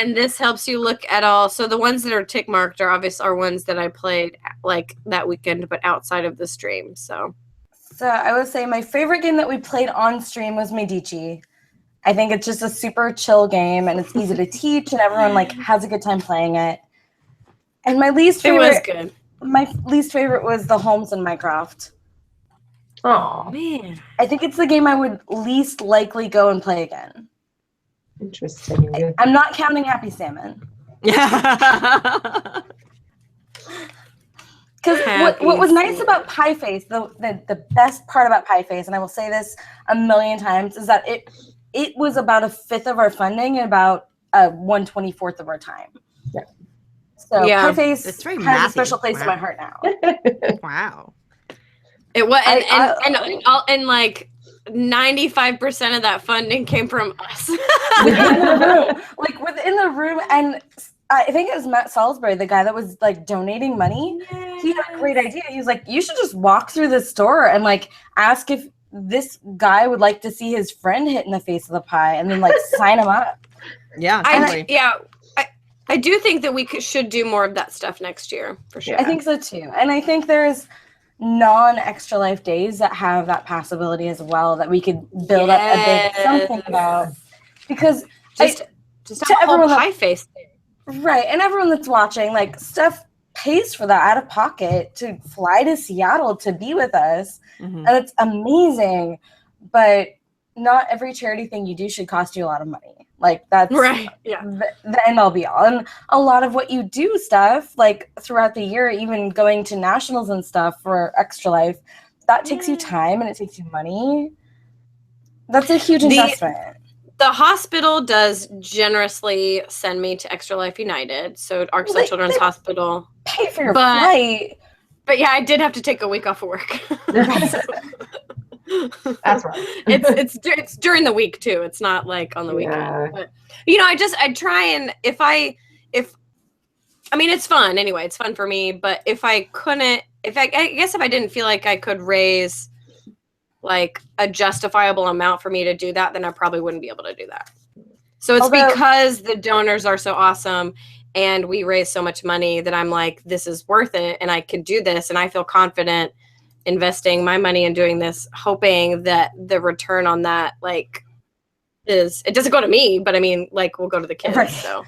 and this helps you look at all. So the ones that are tick marked are ones that I played like that weekend, but outside of the stream. So I would say my favorite game that we played on stream was Medici. I think it's just a super chill game, and it's easy to teach, and everyone like has a good time playing it. And my least favorite, it was good. My least favorite was the Homes in Minecraft. Oh man, I think it's the game I would least likely go and play again. Interesting. I'm not counting Happy Salmon. Yeah. Because what was nice about Pie Face, the best part about Pie Face, and I will say this a million times, is that it was about 1/5 of our funding and about 1/24 of our time. Yeah. So Yeah. Pie Face It's very has mathy. a special place in my heart now. Wow. it was, and like 95% of that funding came from us. within the room, and I think it was Matt Salisbury, the guy that was like donating money. He had a great idea. He was like, you should just walk through the store and like ask if this guy would like to see his friend hit in the face of the pie, and then like sign him up. Yeah, totally. I do think that we should do more of that stuff next year for sure. I think so too. And I think there's non-Extra Life days that have that possibility as well, that we could build up a big something about. Because just to have a whole everyone pie face thing. right, and everyone that's watching, like Steph pays for that out of pocket to fly to Seattle to be with us. Mhm. And it's amazing. But not every charity thing you do should cost you a lot of money. Like that's Right. Yeah. the end all be all. And a lot of what you do stuff, like throughout the year, even going to nationals and stuff for Extra Life, that takes you time and it takes you money. That's a huge investment. The hospital does generously send me to Extra Life United, so Arkansas Children's Hospital. Pay for your But- flight. But yeah, I did have to take a week off of work. That's right. It's during the week too. It's not like on the Yeah. weekend. But, I try and I mean, it's fun anyway. It's fun for me. But if I didn't feel like I could raise like a justifiable amount for me to do that, then I probably wouldn't be able to do that. So it's because the donors are so awesome and we raise so much money that I'm like, this is worth it and I can do this. And I feel confident investing my money in doing this, hoping that the return on that, like, it doesn't go to me, but I mean, like, will go to the kids. Right. So.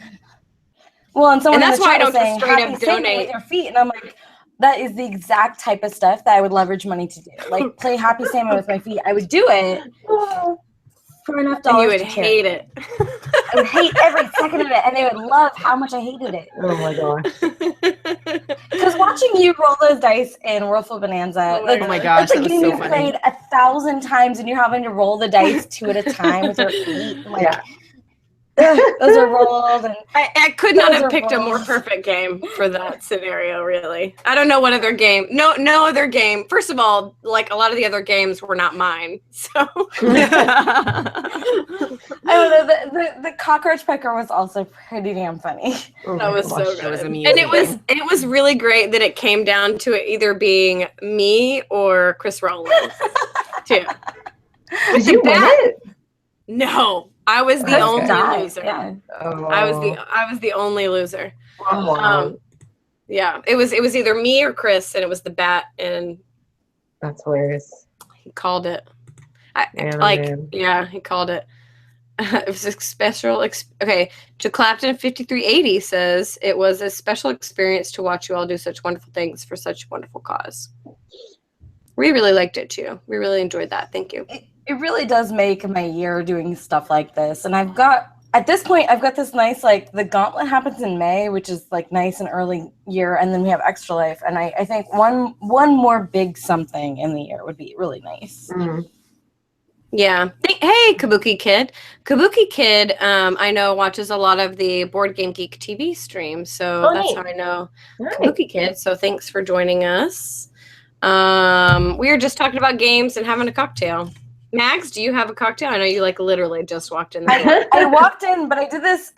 Well, and someone that's in the why I chat was don't saying, just straight "Happy up Salmon donate." with your feet," and I'm like, that is the exact type of stuff that I would leverage money to do. Like play Happy Salmon with my feet. I would do it for enough And dollars. you would to hate charity. it. I would hate every second of it, and they would love how much I hated it. Oh my gosh. Because watching you roll those dice in Whirlpool Bonanza, Oh like, Oh my gosh, it's like that was getting so you funny. played 1,000 times, and you're having to roll the dice 2 at a time with your feet. Like, Yeah. those are rolled, and I could not Those have are picked a more balls. perfect game for that scenario, really. I don't know what other game. No other game. First of all, like a lot of the other games were not mine. So I don't know. The cockroach pecker was also pretty damn funny. Oh that my was so gosh. good. That was And amusing. it was really great that it came down to it either being me or Chris Rowland too. Did you win it? No, I was the That's only Die. loser. Yeah. Oh. I was the only loser. Oh, wow. Yeah, it was either me or Chris, and it was the bat, and That's hilarious. he called it. Man, oh, man. Yeah, he called it. It was a special. Okay, to Clapton 5380 says it was a special experience to watch you all do such wonderful things for such a wonderful cause. We really liked it too. We really enjoyed that. Thank you. It really does make my year doing stuff like this. And at this point, I've got this nice, like, the gauntlet happens in May, which is like nice and early year. And then we have Extra Life. And I think one more big something in the year would be really nice. Mm. Yeah. Hey, Kabuki Kid. Kabuki Kid, I know watches a lot of the Board Game Geek TV streams, so Oh, that's neat. how I know Nice. Kabuki Kid. So thanks for joining us. We were just talking about games and having a cocktail. Max, do you have a cocktail? I know you like literally just walked in. I walked in, but I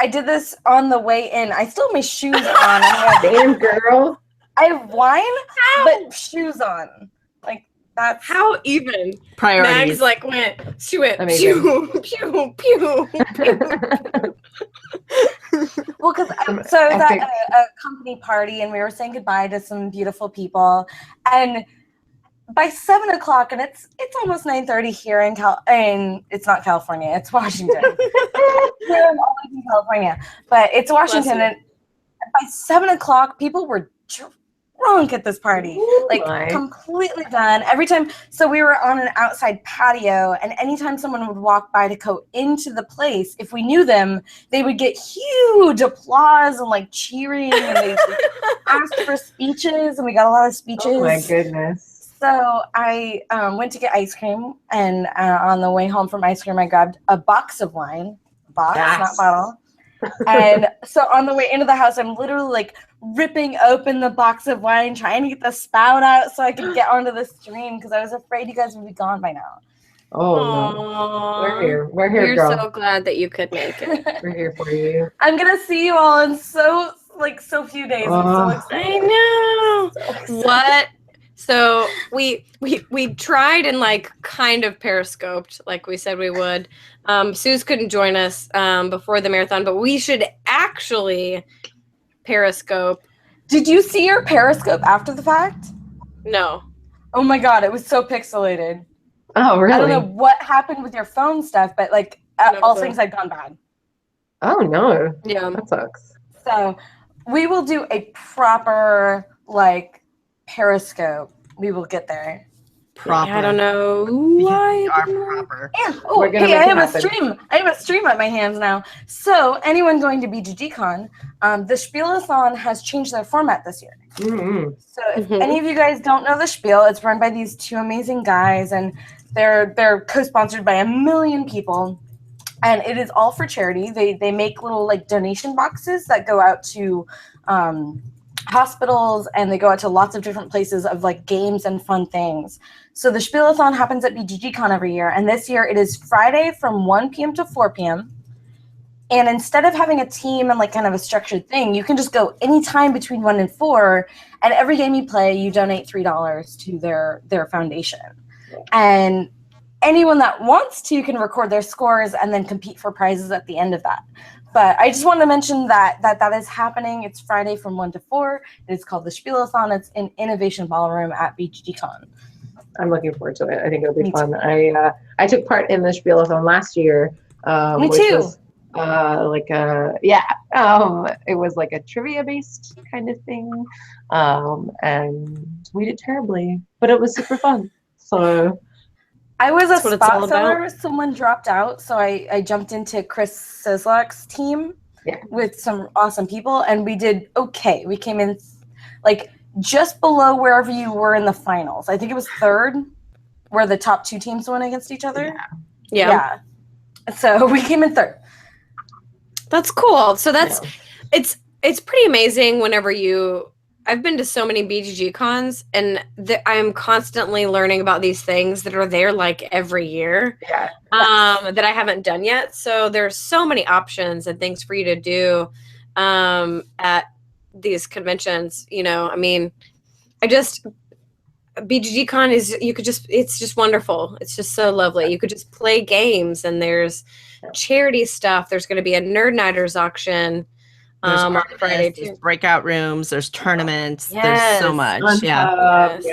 did this on the way in. I still have my shoes on. Damn, girl. I have wine, but shoes on. Like that's How even? Priorities. Mags like she went Amazing. pew pew pew. well, because I was at a company party and we were saying goodbye to some beautiful people, and by 7 o'clock, and it's almost 9:30 here in it's not California, it's Washington. We're always in California, but it's Washington, and by 7 o'clock, people were drunk at this party, completely done. Every time, so we were on an outside patio, and anytime someone would walk by to go into the place, if we knew them, they would get huge applause and like cheering, and they asked for speeches, and we got a lot of speeches. Oh my goodness. So I went to get ice cream, and on the way home from ice cream, I grabbed a box of wine, not bottle. And so on the way into the house, I'm literally like ripping open the box of wine, trying to get the spout out so I could get onto the stream because I was afraid you guys would be gone by now. Oh, no. We're here. We're here, We're girl. so glad that you could make it. We're here for you. I'm going to see you all in so few days. I'm so excited. I know. So excited. What? So we tried and like kind of periscoped like we said we would. Suze couldn't join us before the marathon, but we should actually periscope. Did you see your periscope after the fact? No. Oh my God, it was so pixelated. Oh, really? I don't know what happened with your phone stuff, but like all things had gone bad. Oh, no. Yeah. That sucks. So we will do a proper like periscope. We will get there. Proper. I don't know You why. are proper. And We're gonna hey, make I it have happen. a stream. I have a stream at my hands now. So anyone going to BGGCon, the Spielathon has changed their format this year. Mm-hmm. So if any of you guys don't know the Spiel, it's run by these two amazing guys, and they're co-sponsored by 1 million people, and it is all for charity. They make little like donation boxes that go out to hospitals, and they go out to lots of different places of like games and fun things. So the Spielathon happens at BGGCon every year, and this year it is Friday from 1 p.m. to 4 p.m. And instead of having a team and like kind of a structured thing, you can just go anytime between 1 and 4, and every game you play, you donate $3 to their foundation. And anyone that wants to can record their scores and then compete for prizes at the end of that. But I just wanted to mention that is happening. It's Friday from 1 to 4. It is called the Spielathon. It's in Innovation Ballroom at BGGCon. I'm looking forward to it. I think it'll be fun. I took part in the Spielathon last year. Me which too. Was, it was like a trivia-based kind of thing. And we did terribly, but it was super fun. So I was That's a what it's all spot filler. about. Someone dropped out, so I jumped into Chris Sislak's team with some awesome people, and we did okay. We came in like just below wherever you were in the finals. I think it was third, where the top two teams went against each other. Yeah. So we came in third. That's cool. So it's pretty amazing whenever I've been to so many BGG cons, and I'm constantly learning about these things that are there like every year that I haven't done yet. So there's so many options and things for you to do at these conventions. I mean, BGG con it's just wonderful. It's just so lovely. You could just play games, and there's charity stuff. There's going to be a Nerd Nighters auction. There's on artists, Friday there's too. breakout rooms, there's tournaments, Yes. there's so much. Unpub, Yes.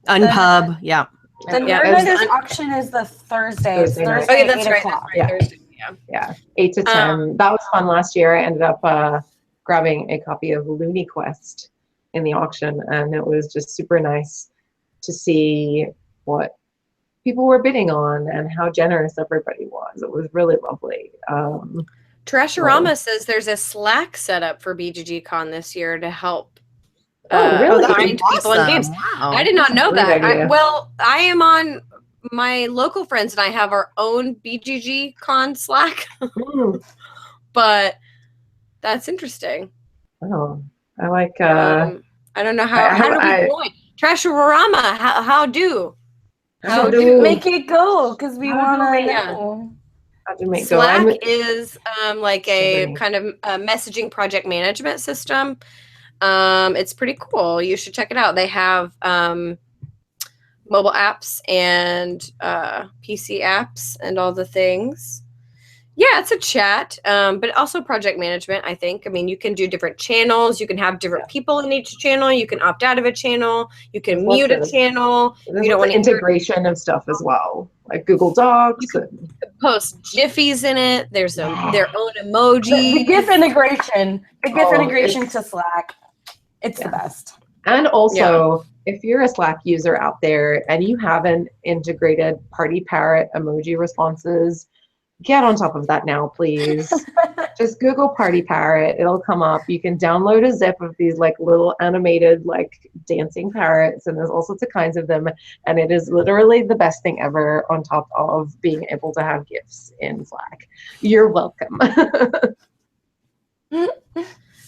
Unpub, yeah. The Yeah, Nerd it was Nighters auction is the Thursday. It's Thursday night. Thursday Oh, yeah, that's at 8 right. o'clock. That's right. Thursday. Yeah. 8 to 10. That was fun last year. I ended up grabbing a copy of Looney Quest in the auction, and it was just super nice to see what people were bidding on and how generous everybody was. It was really lovely. Trashorama says there's a Slack set up for BGG Con this year to help really? find people in games. Wow. I did not know Great that. idea. I am on my local friends, and I have our own BGG Con Slack, Mm. but that's interesting. Oh, I like. I don't know how do we join Trashorama? How do? How do to make it go? Because we How do want we- to Yeah. know. How to make go? Slack is like So a many. kind of a messaging project management system. It's pretty cool. You should check it out. They have mobile apps and PC apps and all the things. Yeah, it's a chat, but also project management, I think. I mean, you can do different channels. You can have different people in each channel. You can opt out of a channel. You can There's mute a lots of- channel. There's You don't lots want of to integration of stuff as well, like Google Docs. And, post jiffies in it. There's their own The emoji. GIF integration. The GIF Oh, integration it's- to Slack. It's Yeah. the best. and also, if you're a Slack user out there and you haven't integrated Party Parrot emoji responses, get on top of that now, please. Just Google Party Parrot. It'll come up. You can download a zip of these like little animated like dancing parrots, and there's all sorts of kinds of them. And it is literally the best thing ever on top of being able to have GIFs in Slack. You're welcome.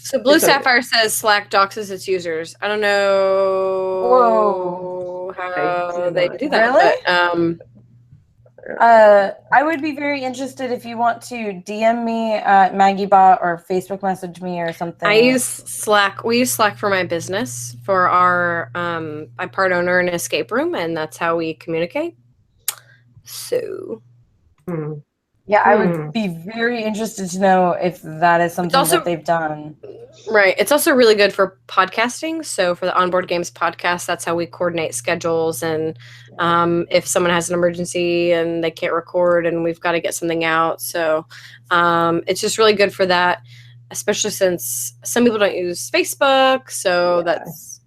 So Blue It's okay. Sapphire says Slack doxes its users. I don't know how they do that. Really? But, I would be very interested if you want to DM me at MaggieBot or Facebook message me or something. I use Slack. We use Slack for my business, for our I part owner in an escape room, and that's how we communicate. So Hmm. Yeah, I Hmm. would be very interested to know if that is something also- that they've done. right, it's also really good for podcasting. So for the Onboard Games podcast, that's how we coordinate schedules, and if someone has an emergency and they can't record, and we've got to get something out. So it's just really good for that, especially since some people don't use Facebook. So Yeah. that's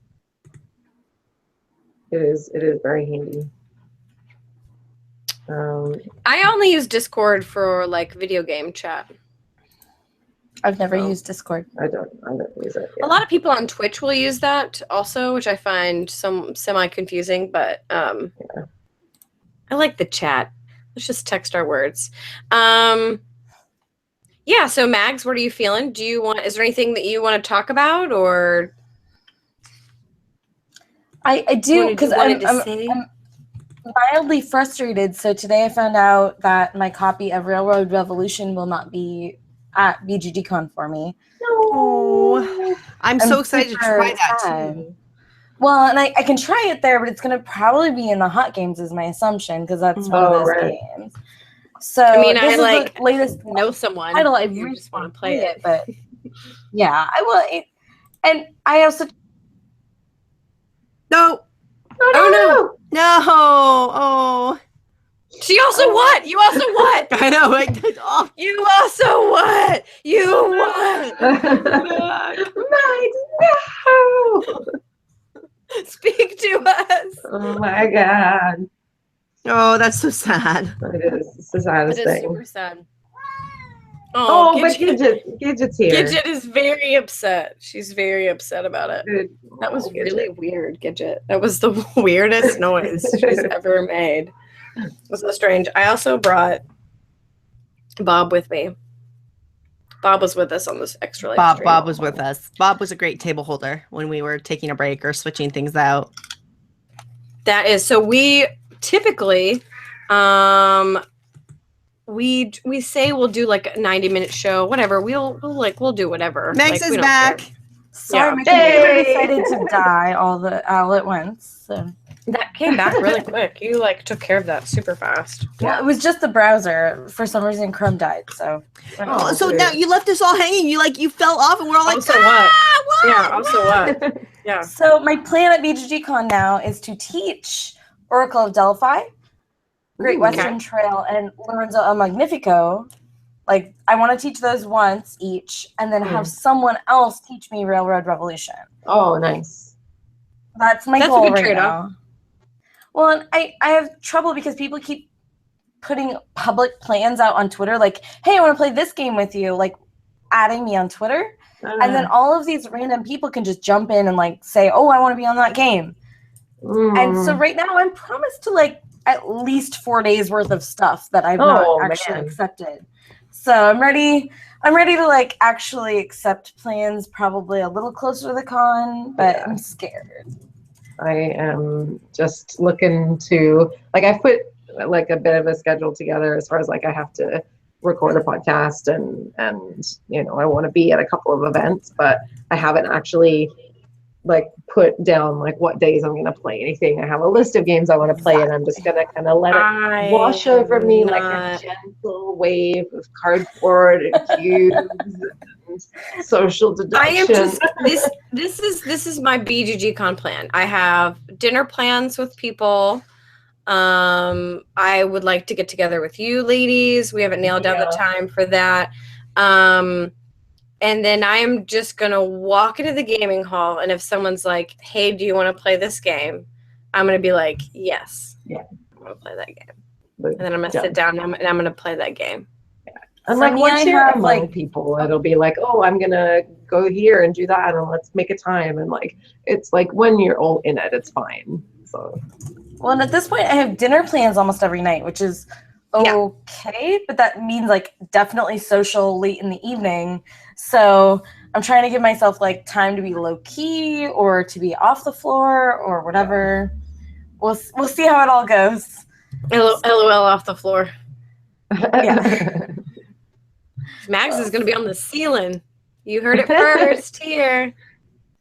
It is very handy. I only use Discord for like video game chat. I've never Oh. used Discord. I don't use it. A lot of people on Twitch will use that also, which I find some semi confusing, but I like the chat. Let's just text our words. Yeah, so Mags, what are you feeling? Is there anything that you want to talk about, or I do because wanted to I'm say? mildly frustrated. So today I found out that my copy of Railroad Revolution will not be at BGDCon for me. Oh, I'm so excited to super try that sad. too. Well, and I can try it there, but it's going to probably be in the hot games is my assumption because that's one of Oh, those right. games. So I mean, this I is like the latest know someone. title. I You really just want to play it. but yeah, I will. And I also No, Oh, no, oh. She also what? You also what? I know. Like, oh, You also what? You what? Mike, no! Speak to us. Oh my god. oh, that's so sad. It is. It's the saddest It is thing. super sad. Oh, but Gidget, Gidget's here. Gidget is very upset. She's very upset about it. Good. That was Oh, Gidget. really weird, Gidget. That was the weirdest noise she's ever made. It was so strange. I also brought Bob with me. Bob was with us on this extra life stream. Bob was with us. Bob was a great table holder when we were taking a break or switching things out. That is so. We typically, we say we'll do like a 90-minute show, whatever. We'll do whatever. Max Like, is we don't back. care. sorry, Yeah. my computer Hey! decided to die all at once. So. That came back really quick. You like took care of that super fast. Well, it was just the browser. For some reason, Chrome died. So Oh, so weird. now you left us all hanging. You fell off, and we're all like, Also "Ah, what? Yeah. Also what? Yeah. So my plan at BGGCon now is to teach Oracle of Delphi, Great Ooh, Western Trail, and Lorenzo El Magnifico. Like, I want to teach those once each, and then have someone else teach me Railroad Revolution. Oh, nice. That's my That's a goal good right trade-off. now. Well, and I have trouble because people keep putting public plans out on Twitter, like, hey, I want to play this game with you, like adding me on Twitter. And then all of these random people can just jump in and like say, oh, I want to be on that game. And so right now I'm promised to like at least 4 days worth of stuff that I've Oh, not actually man. accepted. So I'm ready to like actually accept plans probably a little closer to the con, but Yeah. I'm scared. I am just looking to, like, I've put like a bit of a schedule together as far as like I have to record a podcast and you know, I want to be at a couple of events, but I haven't actually like put down like what days I'm going to play anything. I have a list of games I want to play, and I'm just going to kind of let it wash over me like a gentle wave of cardboard and cubes and social deduction. I am just this is my BGG Con plan. I have dinner plans with people. I would like to get together with you ladies. We haven't nailed down the time for that. And then I am just going to walk into the gaming hall, and if someone's like, hey, do you want to play this game? I'm going to be like, yes. Yeah. I'm going to play that game. And then I'm going to sit down and I'm going to play that game. Yeah. And like once you're among people, it'll be like, oh, I'm going to go here and do that, and let's make a time. And like, it's like when you're all in it, it's fine. So. Well, and at this point, I have dinner plans almost every night, which is okay, but that means like definitely social late in the evening. So I'm trying to give myself like time to be low key or to be off the floor or whatever. We'll see how it all goes. LOL off the floor. Yeah. Mags is going to be on the ceiling. You heard it first here.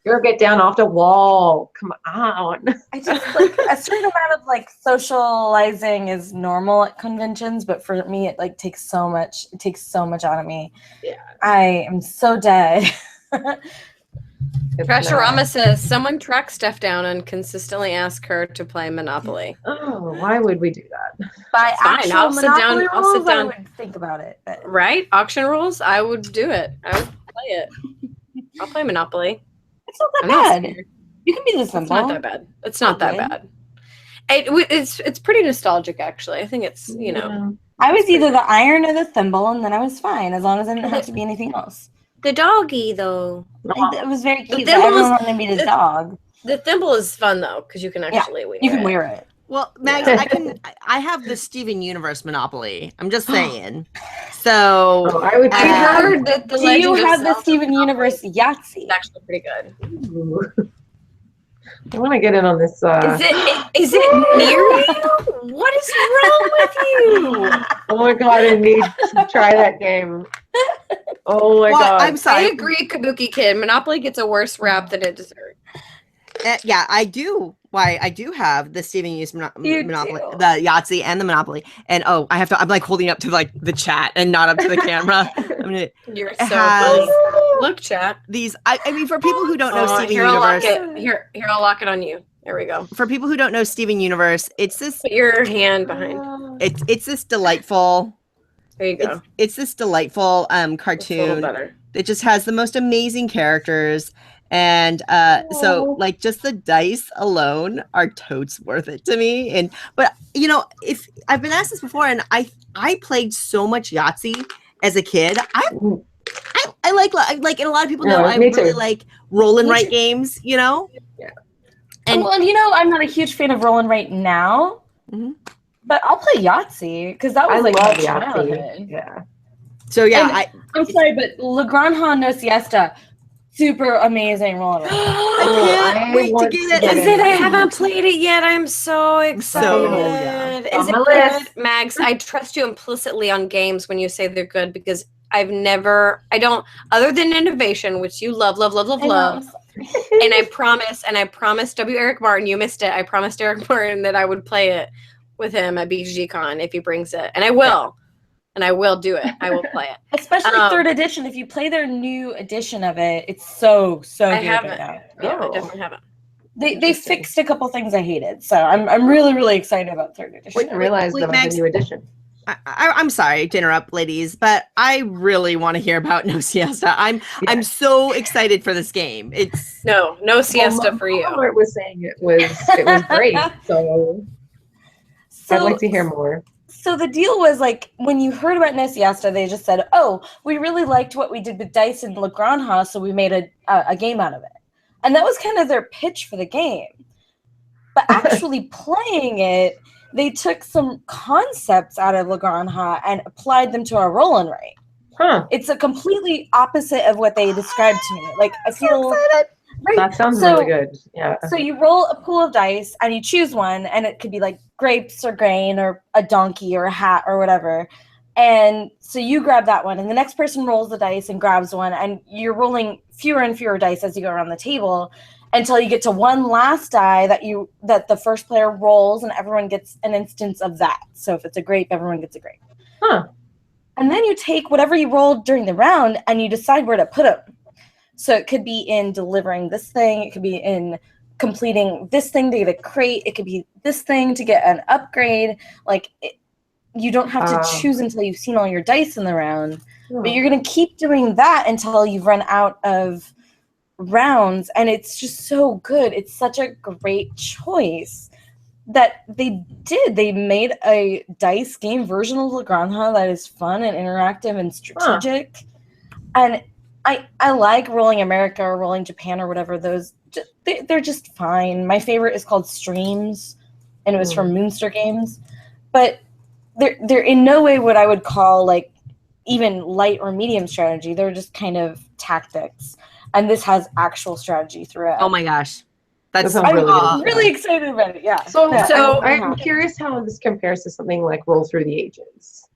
Girl, get down off the wall. Come on. I just like a certain amount of like socializing is normal at conventions, but for me it like takes so much out of me. Yeah. I am so dead. Trasharama says someone track Steph down and consistently ask her to play Monopoly. Oh, why would we do that? By Fine, actual Monopoly I'll sit rules, down. I would think about it. But. Right? Auction rules? I would do it. I would play it. I'll play Monopoly. It's not that bad. You can be the It's simple. not that bad. It's not that bad. It's pretty nostalgic, actually. I think it's, you know. I was either the iron or the thimble, and then I was fine, as long as I didn't have to be anything else. The doggy, though. It was very cute, but thimble everyone is- wanted me to dog. The thimble is fun, though, because you can actually wear You can it. wear it. Well, Mags, I have the Steven Universe Monopoly. I'm just saying. So Oh, I would do I that. heard that the Do you Legend of have the Zelda Steven Monopoly Universe Yahtzee? is actually pretty good. Ooh. I want to get in on this. Is it near you? What is wrong with you? Oh my god, I need to try that game. Oh my Well, god. I'm sorry. I agree, Kabuki Kid. Monopoly gets a worse rap than it deserves. Yeah, I do. Why I do have the Steven Universe You Monopoly, do. the Yahtzee and the Monopoly. And I'm like holding up to like the chat and not up to the camera. I'm gonna You're It so has- funny. Look, chat. these. I mean, for people who don't know Steven here, I'll lock Universe, it. Here, I'll lock it on you. There we go. for people who don't know Steven Universe, it's this. Put your hand behind. It's this delightful. There you go. It's this delightful It's a little cartoon. better. It just has the most amazing characters. And so like just the dice alone are totes worth it to me. But you know, if I've been asked this before, and I played so much Yahtzee as a kid. I like and a lot of people know Yeah, I me really too. like roll and Me write too. games, you know? And well, you know, I'm not a huge fan of rolling right now, Mhm. but I'll play Yahtzee because that was I like love my Yahtzee. childhood. Yeah. So yeah, And- I'm sorry, but Le Grand Ha No Siesta, super amazing rolling. Right. I can't wait to want get to it. get Is it? I haven't played it yet. I'm so excited. yeah. Is On it my good, list. Mags? I trust you implicitly on games when you say they're good because I don't, other than Innovation, which you love, I know. and I promised W. Eric Martin, you missed it. I promised Eric Martin that I would play it with him at BGG Con if he brings it. And I will. And I will do it. I will play it. Especially Um, third edition. If you play their new edition of it, it's so I good haven't. right now. Yeah, I Oh. definitely haven't. They Interesting. fixed a couple things I hated, so I'm really excited about third edition. Didn't realize Wait, that was Max. a new edition. I'm sorry to interrupt, ladies, but I really want to hear about No Siesta. I'm so excited for this game. It's No siesta for you. Robert was saying it was great. So I'd like to hear more. So the deal was like when you heard about No Siesta, they just said, "Oh, we really liked what we did with dice and Le Grand Ha, so we made a game out of it." And that was kind of their pitch for the game. But actually playing it, they took some concepts out of Le Grand Ha and applied them to our roll and write. Huh. It's a completely opposite of what they described to me. Like I feel Right. That sounds So- really good. Yeah. So you roll a pool of dice and you choose one, and it could be like grapes or grain or a donkey or a hat or whatever. And so you grab that one, and the next person rolls the dice and grabs one, and you're rolling fewer and fewer dice as you go around the table until you get to one last die that the first player rolls, and everyone gets an instance of that. So if it's a grape, everyone gets a grape. Huh. And then you take whatever you rolled during the round and you decide where to put them. So it could be in delivering this thing. It could be in completing this thing to get a crate. It could be this thing to get an upgrade. You don't have to choose until you've seen all your dice in the round. But you're going to keep doing that until you've run out of rounds. And it's just so good. It's such a great choice that they did. They made a dice game version of La Granja that is fun and interactive and strategic. And I like Rolling America or Rolling Japan or whatever. Those they're just fine. My favorite is called Streams, and it was from Moonster Games. But they're in no way what I would call like even light or medium strategy. They're just kind of tactics. And this has actual strategy throughout. Oh my gosh. That sounds really I'm good. really excited about it. Yeah. So So- I'm curious how this compares to something like Roll Through the Ages.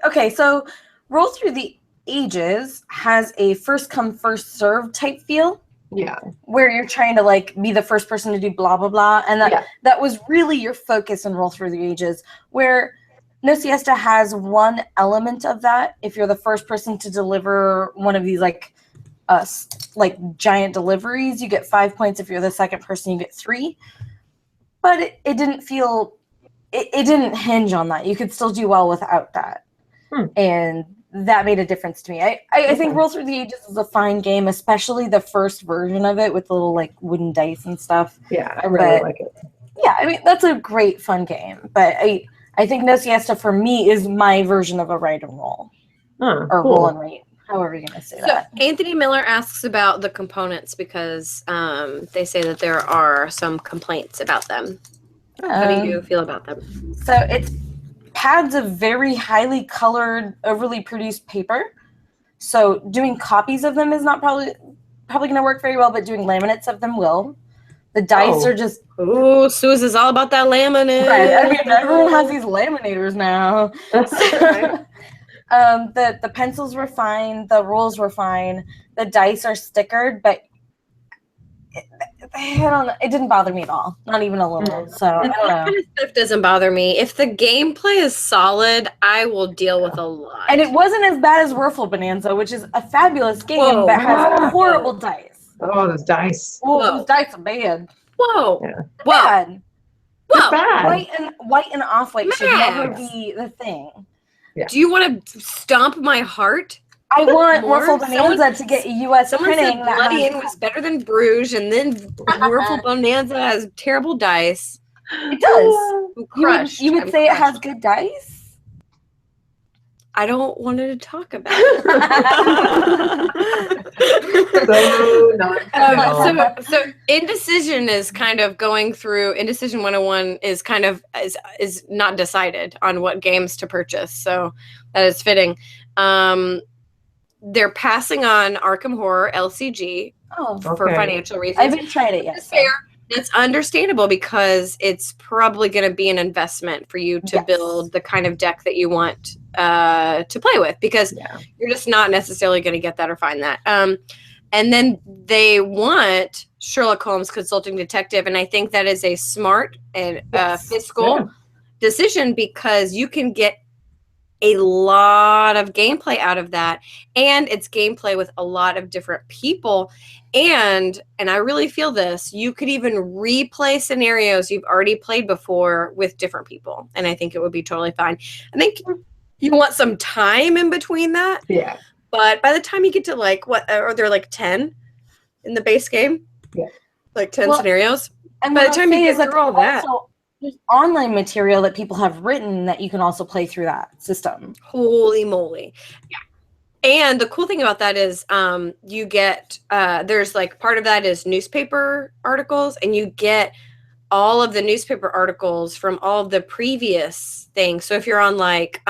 Okay, so Roll Through the Ages has a first come first served type feel Yeah. where you're trying to like be the first person to do blah blah blah, and that was really your focus in Roll Through the Ages. Where No Siesta has one element of that. If you're the first person to deliver one of these like giant deliveries, you get 5 points. If you're the second person, you get 3. But it didn't feel it didn't hinge on that. You could still do well without that. And that made a difference to me. I think Roll Through the Ages is a fine game, especially the first version of it with the little like wooden dice and stuff. Yeah, I really But- like it. Yeah, I mean that's a great fun game. But I think No Siesta for me is my version of a write and roll. Huh, Or cool. roll and rate. However you're gonna say So that. Anthony Miller asks about the components because they say that there are some complaints about them. How do you feel about them? So it's pads of very highly colored, overly produced paper. So doing copies of them is not probably going to work very well, but doing laminates of them will. The dice Oh. are just Ooh, Suze all about that laminate. right. I mean, everyone has these laminators now. The pencils were fine. The rules were fine. The dice are stickered, but it didn't bother me at all. Not even a little. So I don't That know. kind of stuff doesn't bother me. If the gameplay is solid, I will deal with a lot. And it wasn't as bad as Werfel Bonanza, which is a fabulous game Whoa. but has horrible dice. Oh, those dice. Oh, Whoa. those dice are bad. Whoa. Yeah. Whoa. Bad. Whoa. Bad. White and off-white should never Max. be the thing. Do you want to stomp my heart? I want More? Werfel Bonanza to get U.S. Someone printing. said that Bloody has- Inn was better than Bruges, and then Werfel Bonanza has terrible dice. It does. Crushed. You would I'm say it has crushed. good dice? I don't want to talk about it. So indecision is kind of going through indecision 101 is kind of is not decided on what games to purchase. So that is fitting. They're passing on Arkham Horror LCG Oh, for Okay. financial reasons. I haven't tried it yet. That's fair. That's understandable because it's probably going to be an investment for you to Yes. build the kind of deck that you want to play with because Yeah. you're just not necessarily going to get that or find that. And then they want Sherlock Holmes Consulting Detective, and I think that is a smart and Yes. fiscal Yeah. decision because you can get a lot of gameplay out of that, and it's gameplay with a lot of different people. And I really feel this, you could even replay scenarios you've already played before with different people. And I think it would be totally fine. I think you want some time in between that. Yeah. But by the time you get to like, what, are there like 10 in the base game? Yeah. Like 10 Well, scenarios? And By what the I'll time you say get is that through all that. also, there's online material that people have written that you can also play through that system. Holy moly. Yeah. And the cool thing about that is you get, there's like part of that is newspaper articles, and you get all of the newspaper articles from all of the previous things. So if you're on like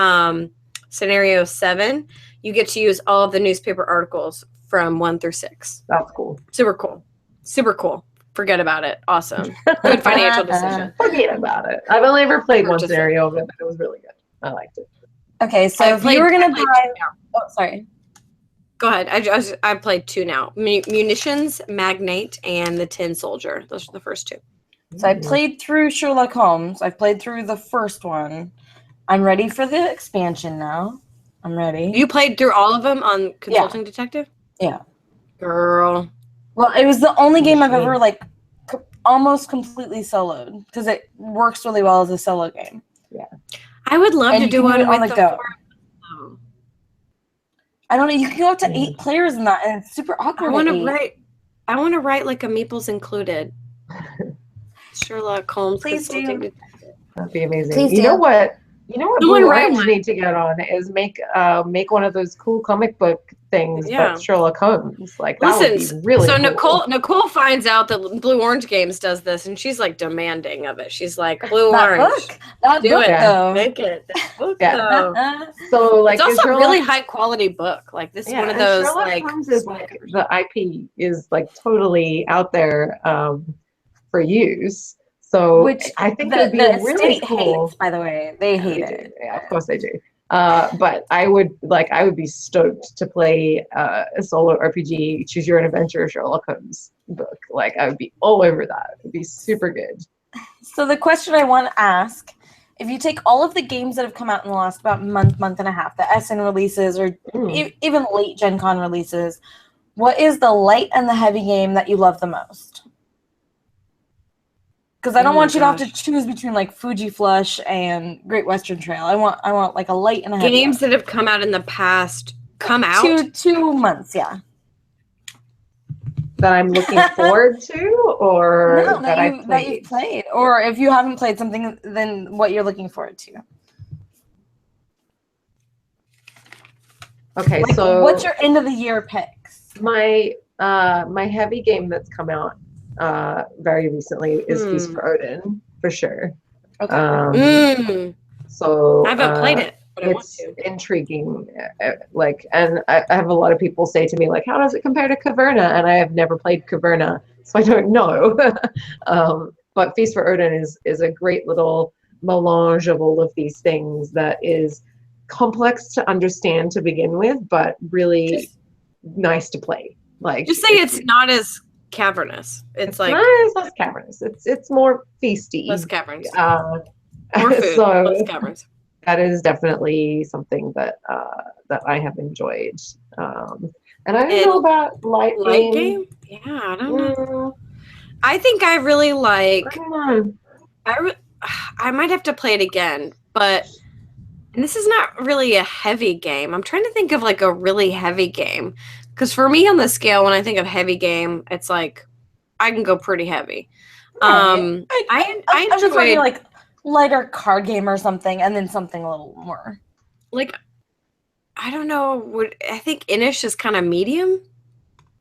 scenario 7, you get to use all of the newspaper articles from 1 through 6. That's cool. Super cool. Super cool. Forget about it. Awesome. Good financial decision. Forget about it. I've only ever played one Purchase it. scenario of it, but it was really good. I liked it. Okay, so I if you were played- gonna I played buy, two now. oh sorry, Go ahead. I played 2 now. Munitions, Magnate, and the Tin Soldier. Those are the first 2. so I played through Sherlock Holmes. I've played through the first one. I'm ready for the expansion now. I'm ready. You played through all of them on Consulting Detective? Yeah. Girl. Well, it was the only game I've Shame. ever like almost completely soloed because it works really well as a solo game. I would love And to you do can do one it on with the the go. 4. Oh. I don't know. You can go up to 8 players in that, and it's super awkward. I want at to 8. write. I want to write like a Meeples Included. Sherlock Holmes. Please do. Consulting Detective. That'd be amazing. Please You know do. what? You know what Someone Blue write Orange one. need to get on is make one of those cool comic book things, Yeah. but Sherlock Holmes. Like that would Listen, be really so cool. Nicole finds out that Blue Orange Games does this, and she's like demanding of it. She's like, Blue That Orange, book, that do book it. though. Make it. That book, Yeah. though. So like It's also a Sherlock- really high quality book. Like this is one of and those Sherlock like Holmes is like the IP is like totally out there for use. So Which I think the, it would be the really state cool. hates, by the way. They hate They do. it. Yeah, of course they do. But I would be stoked to play a solo RPG, choose your own adventure Sherlock Holmes book. Like I would be all over that. It'd be super good. So the question I want to ask, if you take all of the games that have come out in the last about month and a half, the SN releases or even late Gen Con releases, what is the light and the heavy game that you love the most? Because I don't Oh my want you to have to gosh. choose between like Fuji Flush and Great Western Trail. I want like a light and a heavy games one. that have come out in the past come out. Two months, yeah. That I'm looking forward to, or No, that I that you've played, or if you haven't played something, then what you're looking forward to. Okay, Like, so what's your end of the year picks? my heavy game that's come out very recently is Feast for Odin for sure. Okay. So I haven't played it, but I want it's to. intriguing. Like, and I have a lot of people say to me, like, how does it compare to Caverna? And I have never played Caverna, so I don't know. But Feast for Odin is a great little melange of all of these things that is complex to understand to begin with, but really nice to play. Like, Just say it's not as cavernous. It's like it's less cavernous. It's more feasty. less caverns. More More food, less caverns. that is definitely something that that I have enjoyed. And I don't know about light game. Yeah, I don't know. Mm, I think I really like. I don't know. I might have to play it again, but and this is not really a heavy game. I'm trying to think of like a really heavy game, because for me on the scale, when I think of heavy game, it's like I can go pretty heavy. Right. I I'm just enjoyed thinking like lighter card game or something, and then something a little more. like I don't know. I think Inish is kind of medium,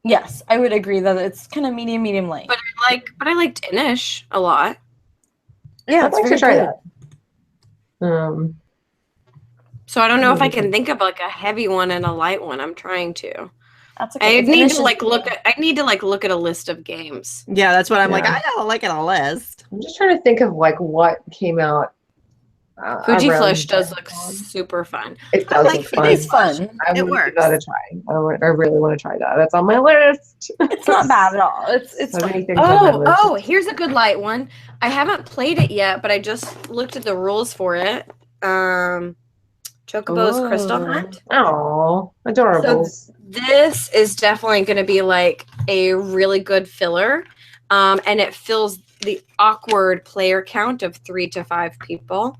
Yes, I would agree that it's kind of medium light. but I liked Inish a lot. Yeah, I'd like to try that. So I don't know if I can think of like a heavy one and a light one. I'm trying to. That's okay. I It's need Inish to like look at. I need to like look at a list of games. Yeah, that's what I'm like. Yeah. I gotta look at a list. I'm just trying to think of like what came out. Fuji around Flush does Gen look Con. super fun. It I does like look it. fun. It's fun. I It would works. give that a try. I really want to try that. It's on my list. It's not bad at all. It's So fun. many things on my list. Oh, here's a good light one. I haven't played it yet, but I just looked at the rules for it. Chocobo's Crystal Ooh. Hunt. Oh, adorable. This is definitely going to be like a really good filler, and it fills the awkward player count of 3 to 5 people.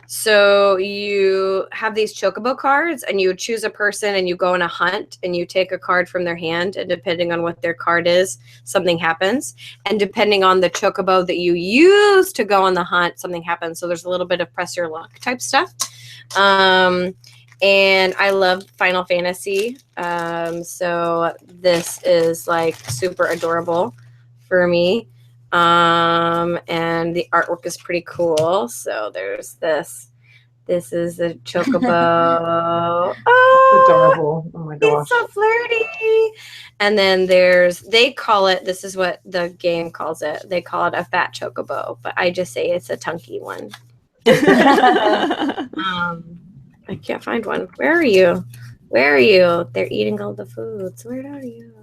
So you have these Chocobo cards, and you choose a person, and you go on a hunt, and you take a card from their hand, and depending on what their card is, something happens. And depending on the Chocobo that you use to go on the hunt, something happens. So there's a little bit of press your luck type stuff. And I love Final Fantasy. So this is like super adorable for me. And the artwork is pretty cool. So there's this. This is the Chocobo. adorable. Oh my He's gosh. so flirty. And then they call it, this is what the game calls it. They call it a fat chocobo, but I just say it's a tunky one. I can't find one. Where are you? Where are you? They're eating all the foods. Where are you?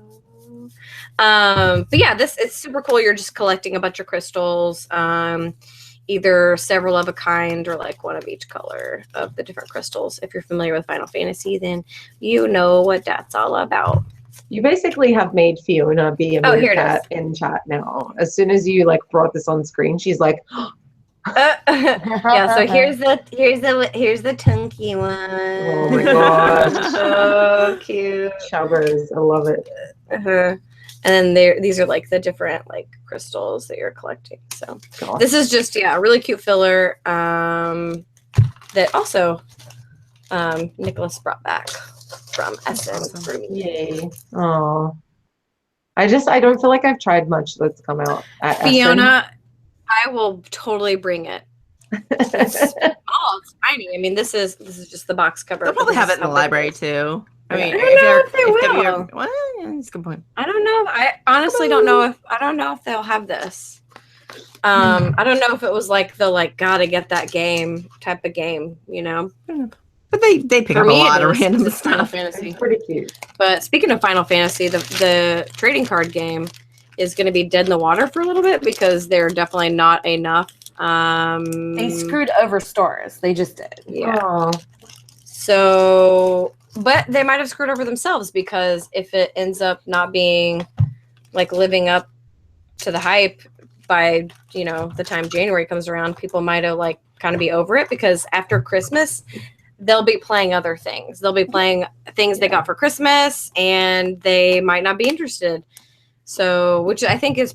But yeah, it's super cool. You're just collecting a bunch of crystals, either several of a kind or like one of each color of the different crystals. If you're familiar with Final Fantasy, then you know what that's all about. You basically have made Fiona be a here it cat in chat now. As soon as you like brought this on screen, she's like, yeah, so here's the tunky one. oh my gosh. So cute. Chubbers. I love it. And then these are like the different like crystals that you're collecting. So Gosh. this is just a really cute filler that also Nicholas brought back from Essen for me. Yay. Oh. I don't feel like I've tried much that's come out at Fiona, I will totally bring it. It's tiny. I mean, this is just the box cover. They'll probably have it in the library too. I mean, I don't know if they will. Well, that's a good point. I don't know. I honestly don't know if they'll have this. I don't know if it was like the gotta get that game type of game, you know. But they pick up a lot of random Final stuff. Fantasy. It's pretty cute. But speaking of Final Fantasy, the trading card game is going to be dead in the water for a little bit because they're definitely not enough. They screwed over stores. They just did. Yeah. Oh. So, but they might have screwed over themselves because if it ends up not being like living up to the hype by, the time January comes around, people might have like kind of be over it because after Christmas, they'll be playing other things. They'll be playing things they got for Christmas and they might not be interested. So, which I think is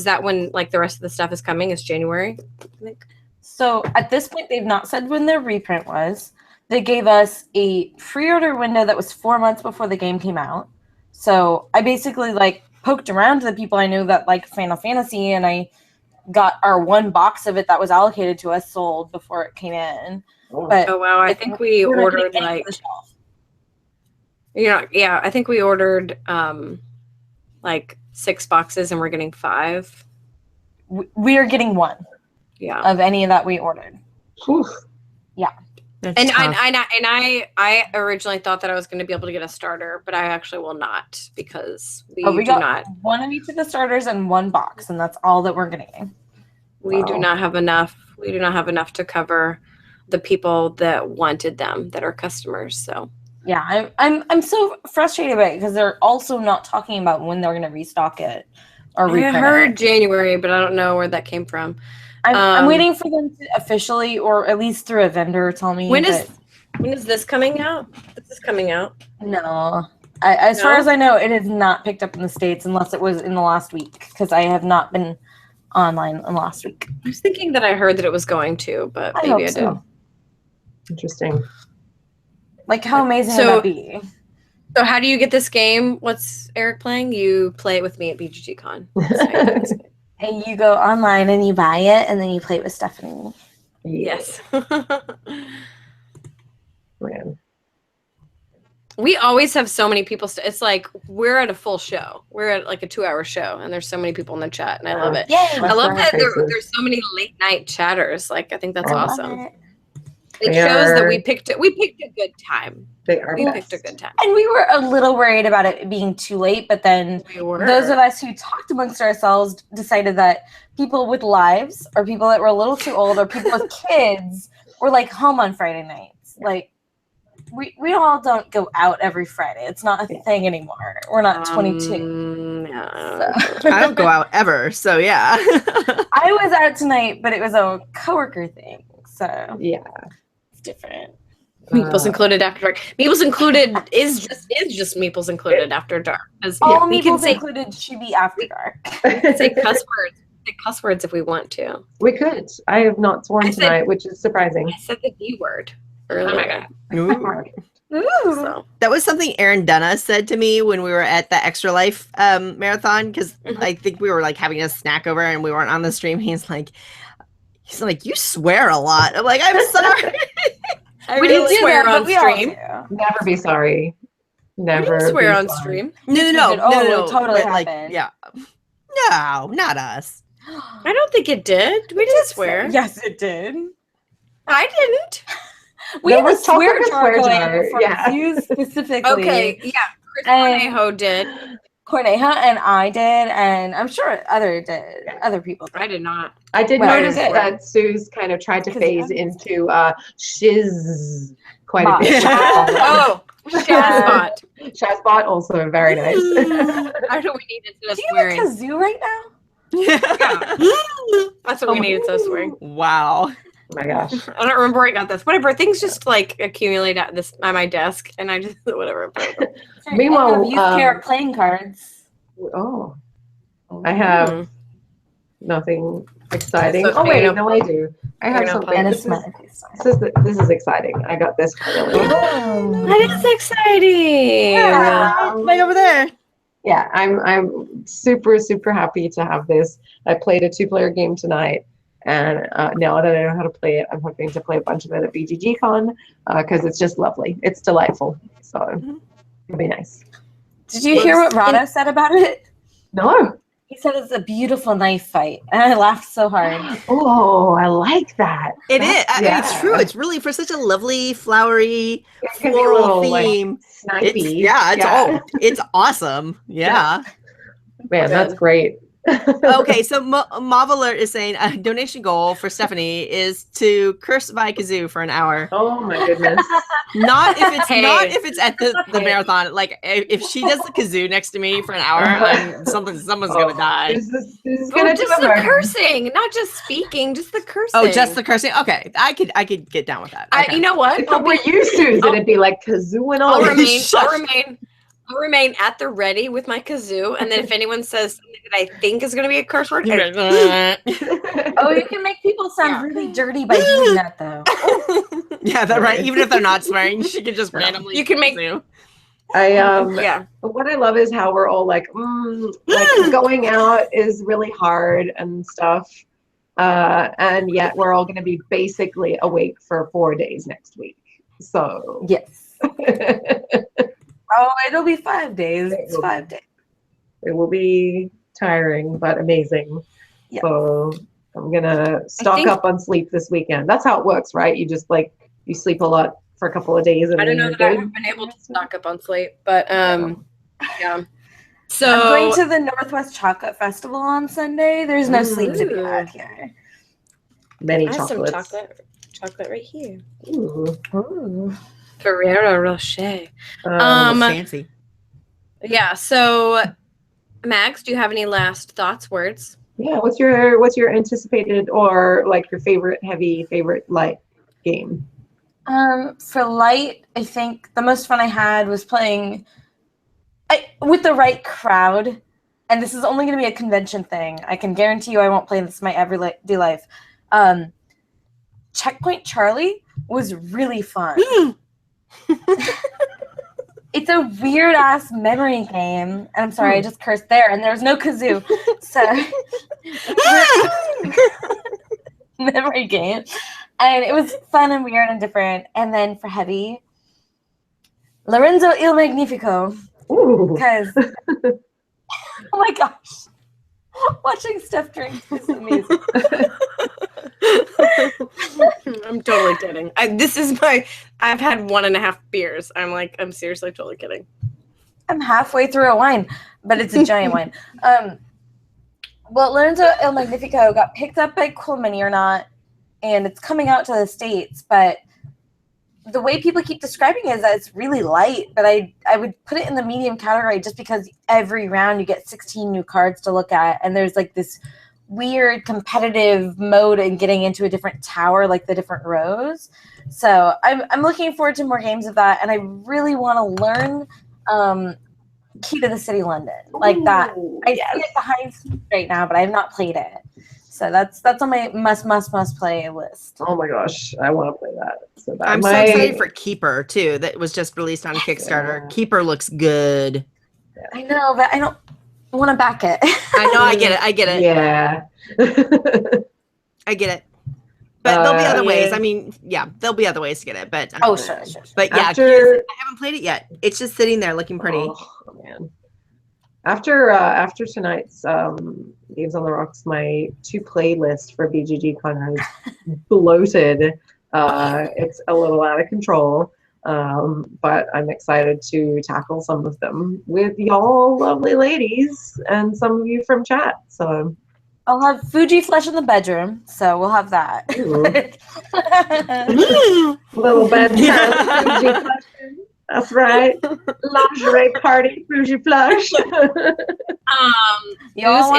that when like the rest of the stuff is coming is January, I think. So at this point, they've not said when their reprint was. They gave us a pre-order window that was 4 months before the game came out. So I basically like poked around to the people I knew that like Final Fantasy, and I got our one box of it that was allocated to us sold before it came in. But oh wow, I think we ordered like I think we ordered like 6 boxes and we're getting 5. We are getting 1 of any that we ordered. Whew. Yeah. And I originally thought that I was going to be able to get a starter, but I actually will not because we got not. 1 of each of the starters and 1 box, and that's all that we're getting. We do not have enough. We do not have enough to cover the people that wanted them that are customers. So yeah, I'm so frustrated by it because they're also not talking about when they're going to restock it or reprint I heard it. January, but I don't know where that came from. I'm waiting for them to officially, or at least through a vendor, tell me. When is this coming out? This is coming out. No. As far as I know, it is not picked up in the States unless it was in the last week, because I have not been online in the last week. I was thinking that I heard that it was going to, but maybe I did. Interesting. Like, how amazing would that be? So how do you get this game? What's Eric playing? You play it with me at BGGCon. And you go online and you buy it, and then you play it with Stephanie. Yes. Man. We always have so many people. It's like we're at a full show. We're at like a 2-hour show, and there's so many people in the chat, and I love it. Yay! I love that there's so many late night chatters. Like I think that's awesome. It shows that we picked a good time. They are. We picked a good time. And we were a little worried about it being too late, but then those of us who talked amongst ourselves decided that people with lives, or people that were a little too old, or people with kids were like home on Friday nights. Like we all don't go out every Friday. It's not a thing anymore. We're not 22. No. So. I don't go out ever, so yeah. I was out tonight, but it was a coworker thing. So yeah. Different. Meeples Included After Dark. Meeples Included is just Meeples Included After Dark. All Meeples Included should be After Dark. We can say cuss words. Say cuss words if we want to. We could. I have not sworn tonight, which is surprising. I said the D word earlier. So. That was something Aaron Dunna said to me when we were at the Extra Life marathon, because I think we were like having a snack over and we weren't on the stream. He's like, you swear a lot. I'm like, I'm sorry. We didn't swear on stream. Never be sorry. Never We didn't swear be on sorry. stream. No, it totally but, like, happened. yeah. No, not us. I don't think it did. We didn't swear. Yes, it did. I didn't. We There have a was talk of swear a jar swear going jar, for yeah. you specifically. Okay, yeah. Chris And- Cornejo did. Corneja and I did, and I'm sure other people did. I did not. I did Well, notice good. that Sue's kind of tried to 'Cause phase I'm- into shiz quite a Bot. bit. Oh, Shazbot. Shazbot also very nice. I know we needed to Do you have a swearing. kazoo right now? That's what we needed to swearing. Wow. Oh my gosh. I don't remember where I got this. Whatever. Things just like accumulate at my desk, and I just whatever. Meanwhile, you care playing cards. Oh, I have Hmm. nothing exciting. That's Oh okay, wait, no- no, I do. I have You're not something. playing. This is exciting. I got this finally. That is exciting. Right over there. Yeah, I'm super happy to have this. I played a 2-player game tonight, and now that I know how to play it, I'm hoping to play a bunch of it at BGG-Con because it's just lovely. It's delightful. So it'll be nice. Did you hear what Rado said about it? No. He said it's a beautiful knife fight, and I laughed so hard. Oh, I like that. It is. I mean, it's Yeah. true. It's really for such a lovely, flowery, It's gonna be a floral little, like, theme. Snipey. It's awesome. Yeah. Man, that's great. Okay, so Mav Alert is saying a donation goal for Stephanie is to curse by kazoo for an hour. Oh my goodness. Not if it's Hey. not if it's at the marathon. Like if she does the kazoo next to me for an hour, someone's gonna die. This is Oh, gonna do just a the murder. cursing, not just speaking, just the cursing. Oh, just the cursing. Okay, I could get down with that. Okay. You know what? If it were you, Susan, it'd be like kazoo and all. I'll remain at the ready with my kazoo, and then if anyone says something that I think is going to be a curse word, Oh, you can make people sound really dirty by doing that, though. Yeah, that right. Even if they're not swearing, she can just randomly. You can make- kazoo. yeah. What I love is how we're all like going out is really hard and stuff, and yet we're all going to be basically awake for 4 days next week. So Yes. Oh, it'll be 5 days. It's 5 days. it will be tiring but amazing. Yeah. So I'm gonna stock think- up on sleep this weekend. That's how it works, right? You just you sleep a lot for a couple of days and I don't then know you're that I good. have been able to stock up on sleep, but yeah. So I'm going to the Northwest Chocolate Festival on Sunday. There's no sleep to be Ooh. had here. Many I have some chocolates. chocolate right here. Ooh. Ferrero Rocher. Fancy. Yeah. So, Max, do you have any last thoughts, words? Yeah, what's your anticipated or like your favorite light game? For light, I think the most fun I had was playing with the right crowd. And this is only going to be a convention thing. I can guarantee you I won't play this in my everyday life. Checkpoint Charlie was really fun. It's a weird ass memory game. And I'm sorry, I just cursed there. And there was no kazoo. So, memory game. And it was fun and weird and different. And then for heavy, Lorenzo Il Magnifico. Ooh. Because, oh my gosh, watching Steph drink is amazing. I'm totally kidding. I've had 1.5 beers. I'm seriously totally kidding. I'm halfway through a wine, but it's a giant wine. Well, Lorenzo Il Magnifico got picked up by Cool Mini or not, and it's coming out to the States, but the way people keep describing it is that it's really light, but I would put it in the medium category just because every round you get 16 new cards to look at, and there's like this weird competitive mode in getting into a different tower, like the different rows. So I'm looking forward to more games of that, and I really want to learn Key to the City London, like that. I see it behind right now, but I have not played it. So that's on my must play list. Oh my gosh, I want to play that. So bad. I'm so excited for Keeper too. That was just released on Kickstarter. Yeah. Keeper looks good. I know, but I don't want to back it. I know. I get it. Yeah. I get it. But there'll be other ways. yeah. I mean, yeah, there'll be other ways to get it. But Oh, sure. But yeah, After- Gears, I haven't played it yet. It's just sitting there looking pretty. Oh man. After tonight's Games on the Rocks, my to play list for BGG Con has bloated. It's a little out of control. But I'm excited to tackle some of them with y'all lovely ladies and some of you from chat. So I'll have Fuji Flesh in the bedroom, so we'll have that. Ooh. Little bedtime. That's right. Lingerie party, Fuji Flush. Y'all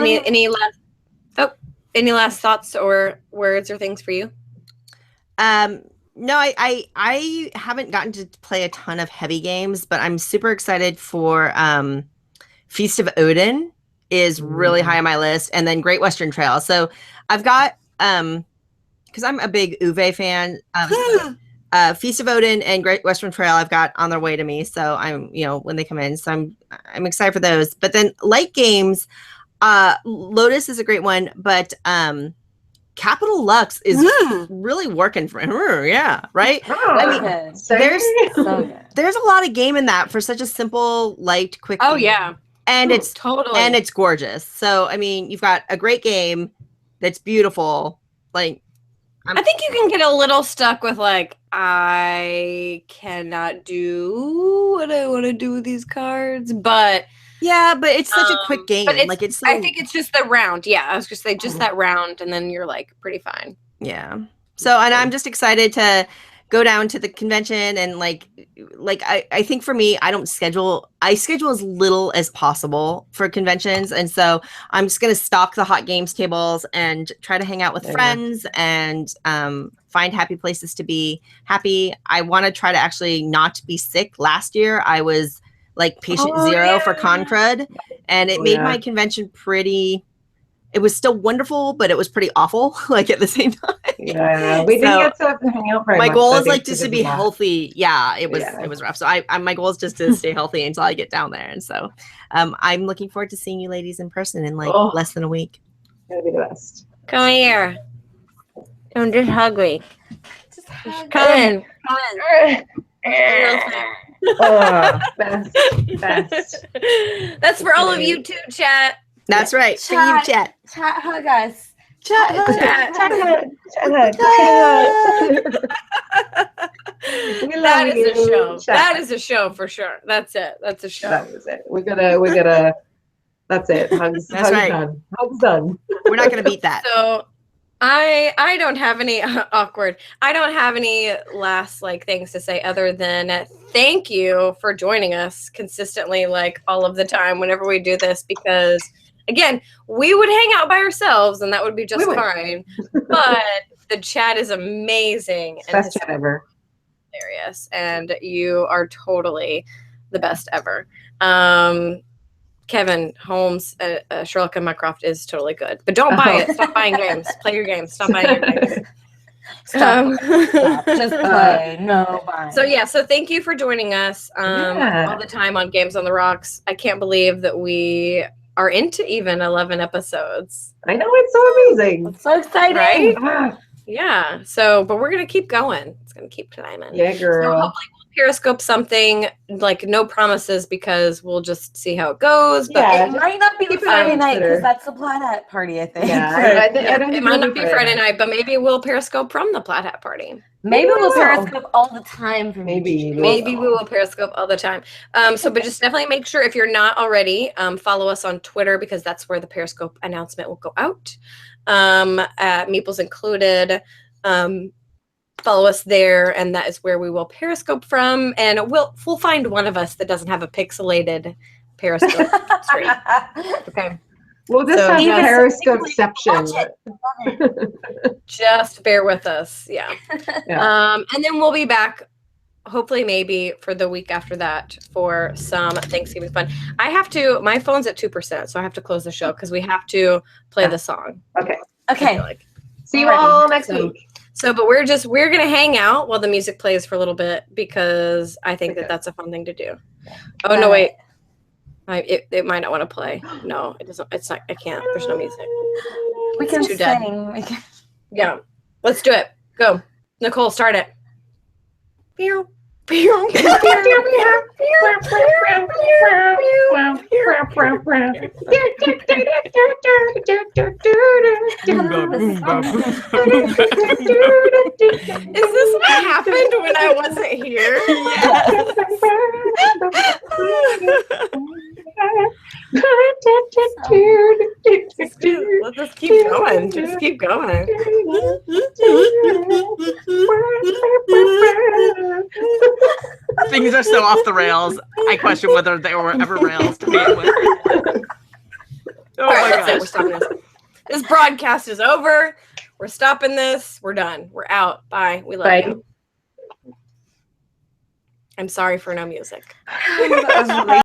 Any last thoughts or words or things for you? No, I haven't gotten to play a ton of heavy games, but I'm super excited for Feast of Odin is really high on my list, and then Great Western Trail. So I've got because I'm a big Uwe fan. Feast of Odin and Great Western Trail I've got on their way to me, so I'm when they come in, so I'm excited for those. But then light games, Lotus is a great one, but Capital Lux is really working for her. Yeah, right. I mean, there's a lot of game in that for such a simple, light, quick. Oh game. yeah, and it's totally and it's gorgeous. So I mean, you've got a great game that's beautiful. Like, I think you can get a little stuck with like, I cannot do what I want to do with these cards, but. Yeah, but it's such a quick game. But it's so, I think it's just the round. Yeah, I was just say just that round, and then you're like pretty fine. Yeah. So, and I'm just excited to go down to the convention and like I think for me, I schedule as little as possible for conventions, and so I'm just gonna stock the hot games tables and try to hang out with friends and find happy places to be happy. I want to try to actually not be sick. Last year, I was like patient zero for Concrud, and it made my convention pretty. It was still wonderful, but it was pretty awful, like at the same time. Yeah, we didn't get to hang out very much. My goal is like just to be healthy. Yeah, it was rough. So my goal is just to stay healthy until I get down there, and so I'm looking forward to seeing you ladies in person in like less than a week. It's gonna be the best. Come here. Don't just hug me. Just hug Come in. Best. That's for all of you too, chat. That's right. For you, chat. Chat, hug us. We love That is you. a show. Chat. That is a show for sure. That's it. That's a show. That was it. We gotta. That's it. Hugs. That's hugs right. done. Hugs done. We're not gonna beat that. So I don't have any awkward. I don't have any last like things to say other than thank you for joining us consistently, like all of the time whenever we do this, because again, we would hang out by ourselves and that would be just fine. But the chat is amazing and Best chat ever. hilarious, and you are totally the best ever. Kevin Holmes, Sherlock and Mycroft is totally good, but don't buy it. Stop buying games. Play your games. Stop buying your games. Stop. Just play. No buy. So yeah, so thank you for joining us all the time on Games on the Rocks. I can't believe that we are into even 11 episodes. I know, it's so amazing. It's so exciting. Right? Ah, Yeah. So, but we're gonna keep going. It's gonna keep climbing. yeah, So girl. hopefully we'll Periscope something, like no promises because we'll just see how it goes. But Yeah. It might not be the Friday night consider. because that's the Plaid Hat party, I think. Yeah, I don't it think might it'll not be Friday night, but maybe we'll Periscope from the Plaid Hat party. Maybe we'll Yeah. Periscope all the time from Maybe. Maybe we will Periscope all the time. But just definitely make sure if you're not already, follow us on Twitter because that's where the Periscope announcement will go out. At Meeples included. Follow us there, and that is where we will Periscope from. And we'll find one of us that doesn't have a pixelated Periscope stream. Okay. We'll just So- have Even Periscopeception. Just bear with us. Yeah. Yeah. And then we'll be back hopefully maybe for the week after that for some Thanksgiving fun. My phone's at 2%, so I have to close the show because we have to play the song. Okay. I Okay. feel like. See you all next So- week. So, but we're gonna hang out while the music plays for a little bit because I think that that's a fun thing to do. Oh no, wait, it might not want to play. No, it doesn't. It's not. I can't. There's no music. We can too dead. sing. We can... Yeah. Let's do it. Go. Nicole, start it. Pew. Pew. Is this what happened when I wasn't here? Let's just keep going. Just keep going. Things are so off the rails. I question whether they were ever rails to begin with. Oh All right, my that's it. We're gosh. stopping this. This broadcast is over. We're stopping this. We're done. We're out. Bye. We love Bye. you. I'm sorry for no music. That was really